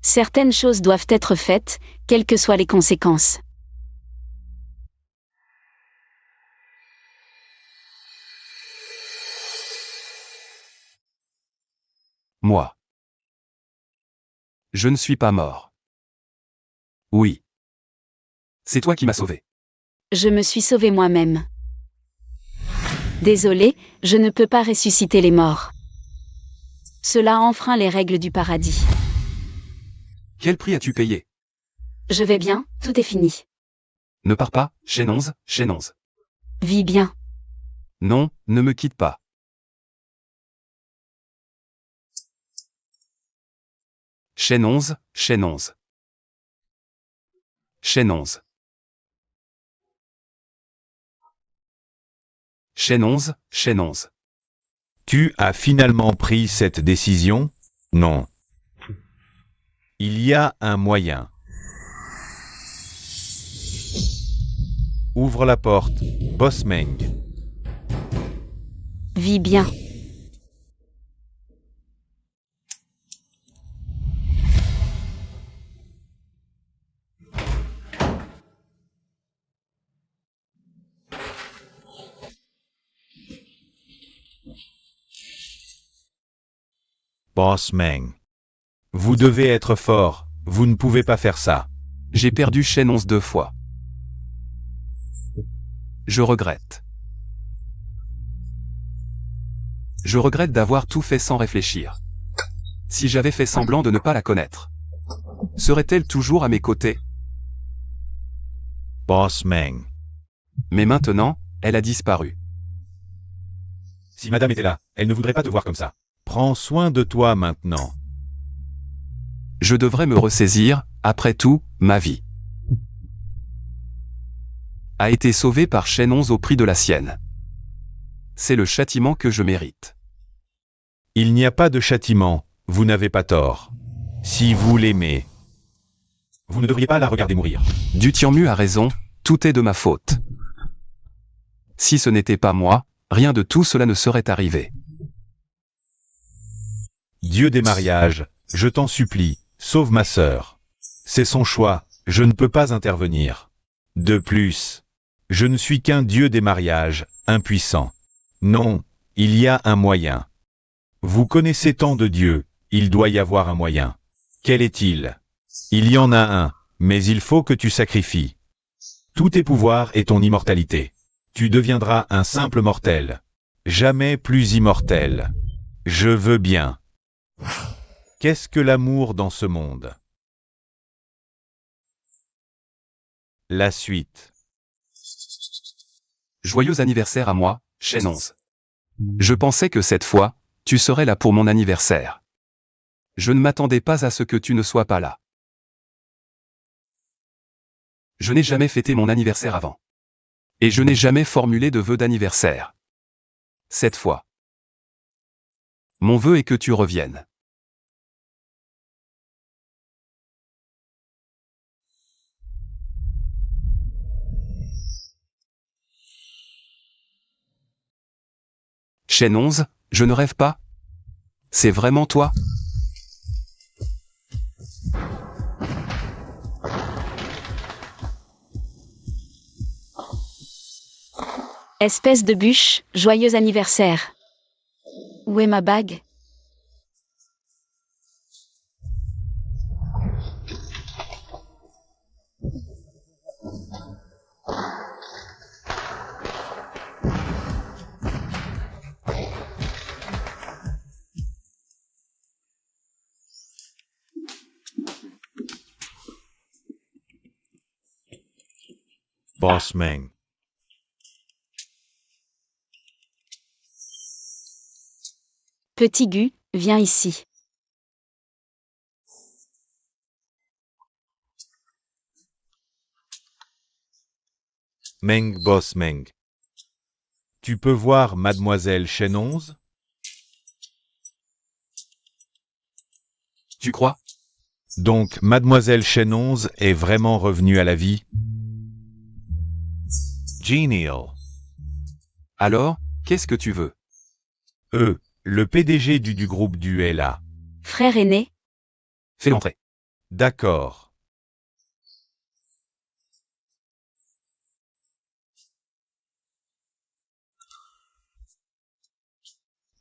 Certaines choses doivent être faites, quelles que soient les conséquences. Moi. Je ne suis pas mort. Oui. C'est toi qui m'as sauvé. Je me suis sauvé moi-même. Désolé, je ne peux pas ressusciter les morts. Cela enfreint les règles du paradis. Quel prix as-tu payé? Je vais bien, tout est fini. Ne pars pas, Chaîne 11, Chaîne 11. Vis bien. Non, ne me quitte pas. Chaîne 11, Chaîne 11. Chaîne 11. Chaîne 11, Chaîne 11. Tu as finalement pris cette décision? Non. Il y a un moyen. Ouvre la porte, Boss Meng. Vis bien. Boss Meng. Vous devez être fort, vous ne pouvez pas faire ça. J'ai perdu Chaîne 11 2 fois. Je regrette. Je regrette d'avoir tout fait sans réfléchir. Si j'avais fait semblant de ne pas la connaître, serait-elle toujours à mes côtés? Boss Meng. Mais maintenant, elle a disparu. Si madame était là, elle ne voudrait pas te voir comme ça. Prends soin de toi maintenant. Je devrais me ressaisir, après tout, ma vie a été sauvée par Chaîne 11 au prix de la sienne. C'est le châtiment que je mérite. Il n'y a pas de châtiment, vous n'avez pas tort. Si vous l'aimez, vous ne devriez pas la regarder mourir. Du Tianmu a raison, tout est de ma faute. Si ce n'était pas moi, rien de tout cela ne serait arrivé. Dieu des mariages, je t'en supplie, sauve ma sœur. C'est son choix, je ne peux pas intervenir. De plus, je ne suis qu'un dieu des mariages, impuissant. Non, il y a un moyen. Vous connaissez tant de dieux, il doit y avoir un moyen. Quel est-il? Il y en a un, mais il faut que tu sacrifies. Tous tes pouvoirs et ton immortalité. Tu deviendras un simple mortel. Jamais plus immortel. Je veux bien. Qu'est-ce que l'amour dans ce monde? La suite. Joyeux anniversaire à moi, Chaîne 11. Je pensais que cette fois, tu serais là pour mon anniversaire. Je ne m'attendais pas à ce que tu ne sois pas là. Je n'ai jamais fêté mon anniversaire avant. Et je n'ai jamais formulé de vœu d'anniversaire. Cette fois, mon vœu est que tu reviennes. Chaîne 11, je ne rêve pas? C'est vraiment toi? Espèce de bûche, joyeux anniversaire. Où est ma bague? Boss Meng. Petit Gu, viens ici. Meng Boss Meng. Tu peux voir Mademoiselle Shen 11? Tu crois? Donc Mademoiselle Shen 11 est vraiment revenue à la vie? Genial. Alors, qu'est-ce que tu veux? Le PDG du groupe du est là. Frère aîné, Fais l'entrée. D'accord.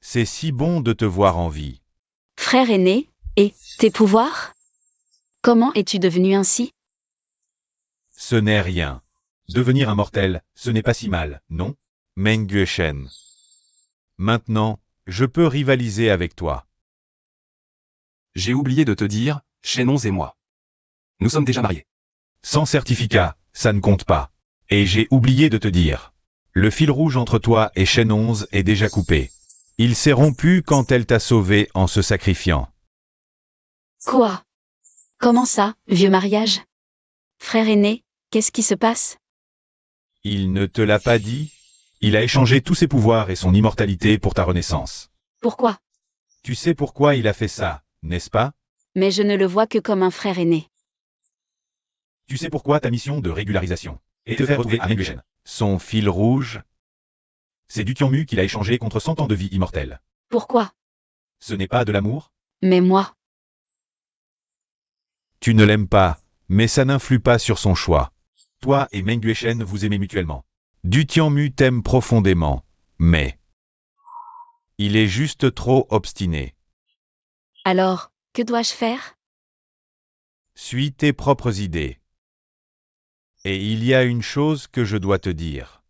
C'est si bon de te voir en vie. frère aîné, et tes pouvoirs? Comment es-tu devenu ainsi? Ce n'est rien. Devenir un mortel, ce n'est pas si mal, non? Meng Gueshen. Maintenant, je peux rivaliser avec toi. J'ai oublié de te dire, Shen 11 et moi. Nous sommes déjà mariés. Sans certificat, ça ne compte pas. Et j'ai oublié de te dire. Le fil rouge entre toi et Shen 11 est déjà coupé. Il s'est rompu quand elle t'a sauvé en se sacrifiant. Quoi? Comment ça, vieux mariage? Frère aîné, qu'est-ce qui se passe? Il ne te l'a pas dit? Il a échangé tous ses pouvoirs et son immortalité pour ta renaissance. Pourquoi? Tu sais pourquoi il a fait ça, n'est-ce pas? Mais je ne le vois que comme un frère aîné. Tu sais pourquoi ta mission de régularisation et te faire retrouver à Meng Gueshen. Son fil rouge? C'est du Tianmu qu'il a échangé contre 100 ans de vie immortelle. Pourquoi? Ce n'est pas de l'amour? Mais moi, Tu ne l'aimes pas, mais ça n'influe pas sur son choix. Toi et Meng Gueshen vous aimez mutuellement. Du Tianmu t'aime profondément, mais il est juste trop obstiné. alors, que dois-je faire? Suis tes propres idées. Et il y a une chose que je dois te dire.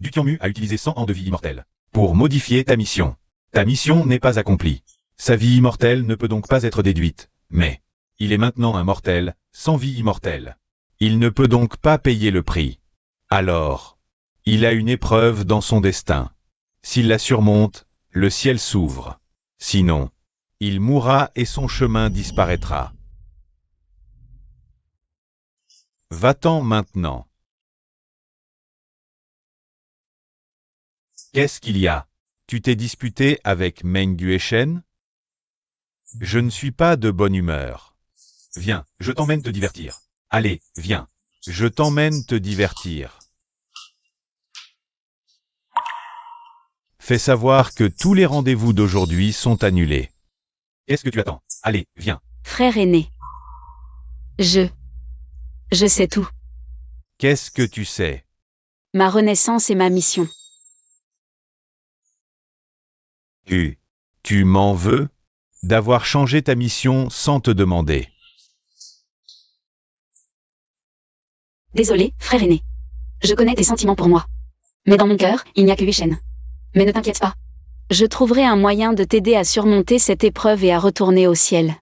Du Tianmu a utilisé 100 ans de vie immortelle pour modifier ta mission. Ta mission n'est pas accomplie. Sa vie immortelle ne peut donc pas être déduite, mais il est maintenant un mortel, sans vie immortelle. Il ne peut donc pas payer le prix. Alors, il a une épreuve dans son destin. S'il la surmonte, le ciel s'ouvre. Sinon, il mourra et son chemin disparaîtra. Va-t'en maintenant. Qu'est-ce qu'il y a? Tu t'es disputé avec Meng Gueshen? Je ne suis pas de bonne humeur. Viens, je t'emmène te divertir. Allez, viens. Je t'emmène te divertir. Fais savoir que tous les rendez-vous d'aujourd'hui sont annulés. Qu'est-ce que tu attends? Allez, viens. frère aîné. Je sais tout. Qu'est-ce que tu sais? Ma renaissance et ma mission. Tu m'en veux? D'avoir changé ta mission sans te demander. Désolé, frère aîné. Je connais tes sentiments pour moi. Mais dans mon cœur, il n'y a que Gueshen. Mais ne t'inquiète pas. Je trouverai un moyen de t'aider à surmonter cette épreuve et à retourner au ciel.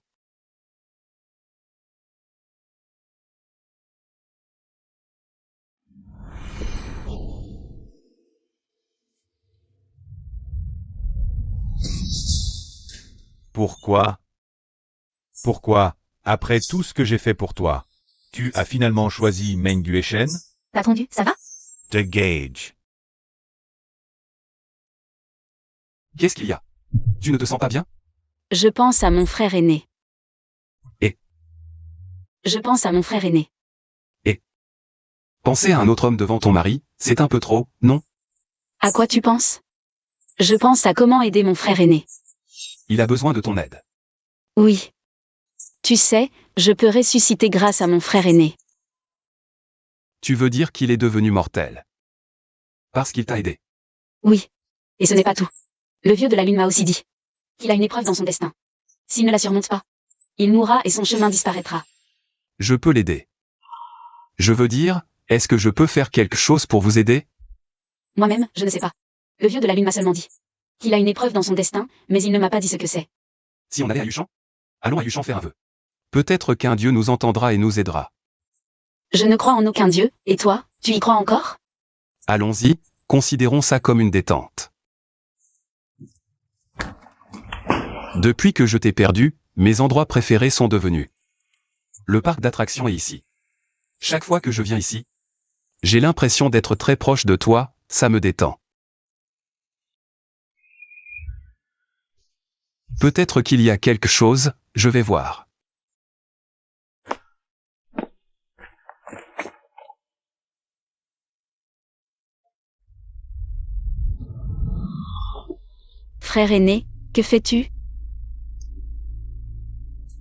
Pourquoi? Pourquoi, après tout ce que j'ai fait pour toi, tu as finalement choisi Meng Gueshen? T'as attendu, ça va? The Gage. Qu'est-ce qu'il y a? Tu ne te sens pas bien? Je pense à mon frère aîné. Et? Je pense à mon frère aîné. Penser à un autre homme devant ton mari, c'est un peu trop, non? À quoi tu penses? Je pense à comment aider mon frère aîné. Il a besoin de ton aide. Oui. Tu sais, je peux ressusciter grâce à mon frère aîné. Tu veux dire qu'il est devenu mortel. Parce qu'il t'a aidé. Oui. Et ce n'est pas tout. Le vieux de la lune m'a aussi dit qu'il a une épreuve dans son destin. S'il ne la surmonte pas, il mourra et son chemin disparaîtra. Je peux l'aider. Je veux dire, est-ce que je peux faire quelque chose pour vous aider? Moi-même, je ne sais pas. Le vieux de la lune m'a seulement dit qu'il a une épreuve dans son destin, mais il ne m'a pas dit ce que c'est. Si on allait à Yuchan? Allons à Yuchan faire un vœu. Peut-être qu'un dieu nous entendra et nous aidera. Je ne crois en aucun dieu, et toi, tu y crois encore? Allons-y, considérons ça comme une détente. Depuis que je t'ai perdu, mes endroits préférés sont devenus. Le parc d'attractions est ici. Chaque fois que je viens ici, j'ai l'impression d'être très proche de toi, ça me détend. Peut-être qu'il y a quelque chose, je vais voir. Frère aîné, que fais-tu?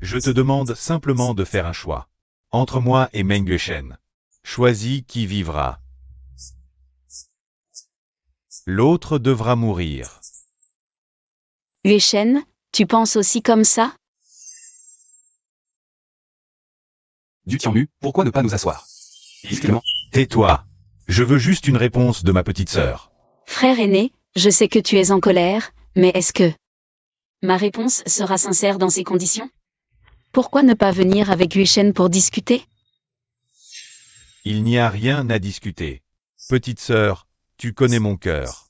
Je te demande simplement de faire un choix. Entre moi et Meng Yueshen. Choisis qui vivra. L'autre devra mourir. Yueshen, tu penses aussi comme ça? Du Tianmu, pourquoi ne pas nous asseoir? Discrètement. Tais-toi. Je veux juste une réponse de ma petite sœur. Frère aîné, je sais que tu es en colère, mais est-ce que ma réponse sera sincère dans ces conditions? Pourquoi ne pas venir avec Yueshen pour discuter? Il n'y a rien à discuter. Petite sœur, tu connais mon cœur.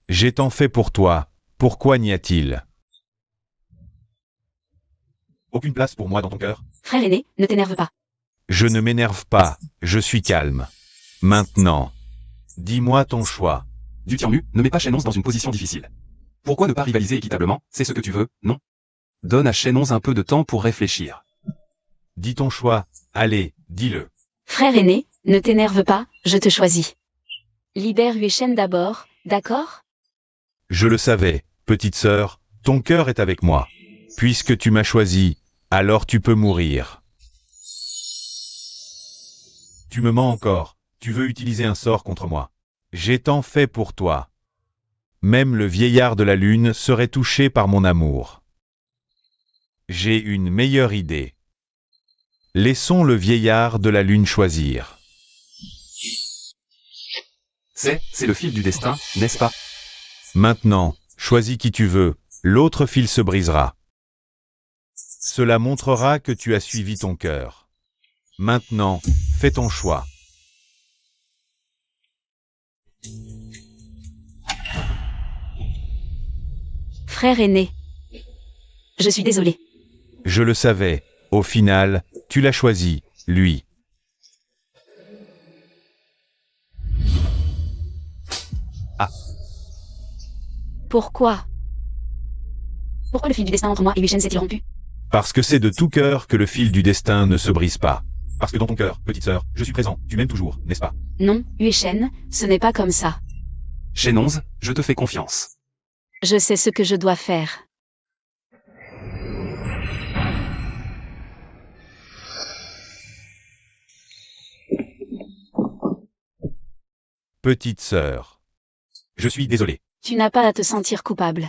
J'ai tant fait pour toi, pourquoi n'y a-t-il aucune place pour moi dans ton cœur? Frère aîné, ne t'énerve pas. Je ne m'énerve pas, je suis calme. Maintenant, dis-moi ton choix. Du Tianmu, ne mets pas Shenons dans une position difficile. Pourquoi ne pas rivaliser équitablement? C'est ce que tu veux, non? Donne à Shenons un peu de temps pour réfléchir. Dis ton choix, allez, dis-le. Frère aîné, ne t'énerve pas, je te choisis. Libère Yueshen d'abord, d'accord? Je le savais, petite sœur, ton cœur est avec moi. Puisque tu m'as choisi, alors tu peux mourir. Tu me mens encore, tu veux utiliser un sort contre moi. J'ai tant fait pour toi. Même le vieillard de la lune serait touché par mon amour. J'ai une meilleure idée. Laissons le vieillard de la lune choisir. C'est le fil du destin, n'est-ce pas? Maintenant, choisis qui tu veux, l'autre fil se brisera. Cela montrera que tu as suivi ton cœur. Maintenant, fais ton choix. Frère aîné. Je suis désolé. Je le savais, au final, tu l'as choisi, lui. Ah. Pourquoi? Pourquoi le fil du destin entre moi et Yueshen s'est-il rompu? Parce que c'est de tout cœur que le fil du destin ne se brise pas. Parce que dans ton cœur, petite sœur, je suis présent, tu m'aimes toujours, n'est-ce pas? Non, Yueshen, ce n'est pas comme ça. Shenons, je te fais confiance. Je sais ce que je dois faire. Petite sœur. Je suis désolé. Tu n'as pas à te sentir coupable.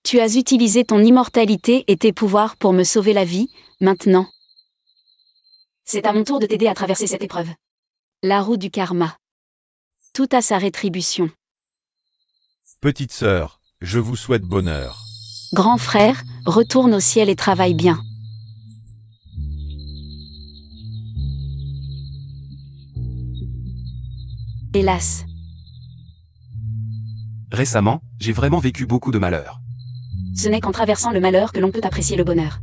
Tu as utilisé ton immortalité et tes pouvoirs pour me sauver la vie, maintenant. C'est à mon tour de t'aider à traverser cette épreuve. La roue du karma. Tout a sa rétribution. Petite sœur, je vous souhaite bonheur. Grand frère, retourne au ciel et travaille bien. Hélas. Récemment, j'ai vraiment vécu beaucoup de malheur. Ce n'est qu'en traversant le malheur que l'on peut apprécier le bonheur.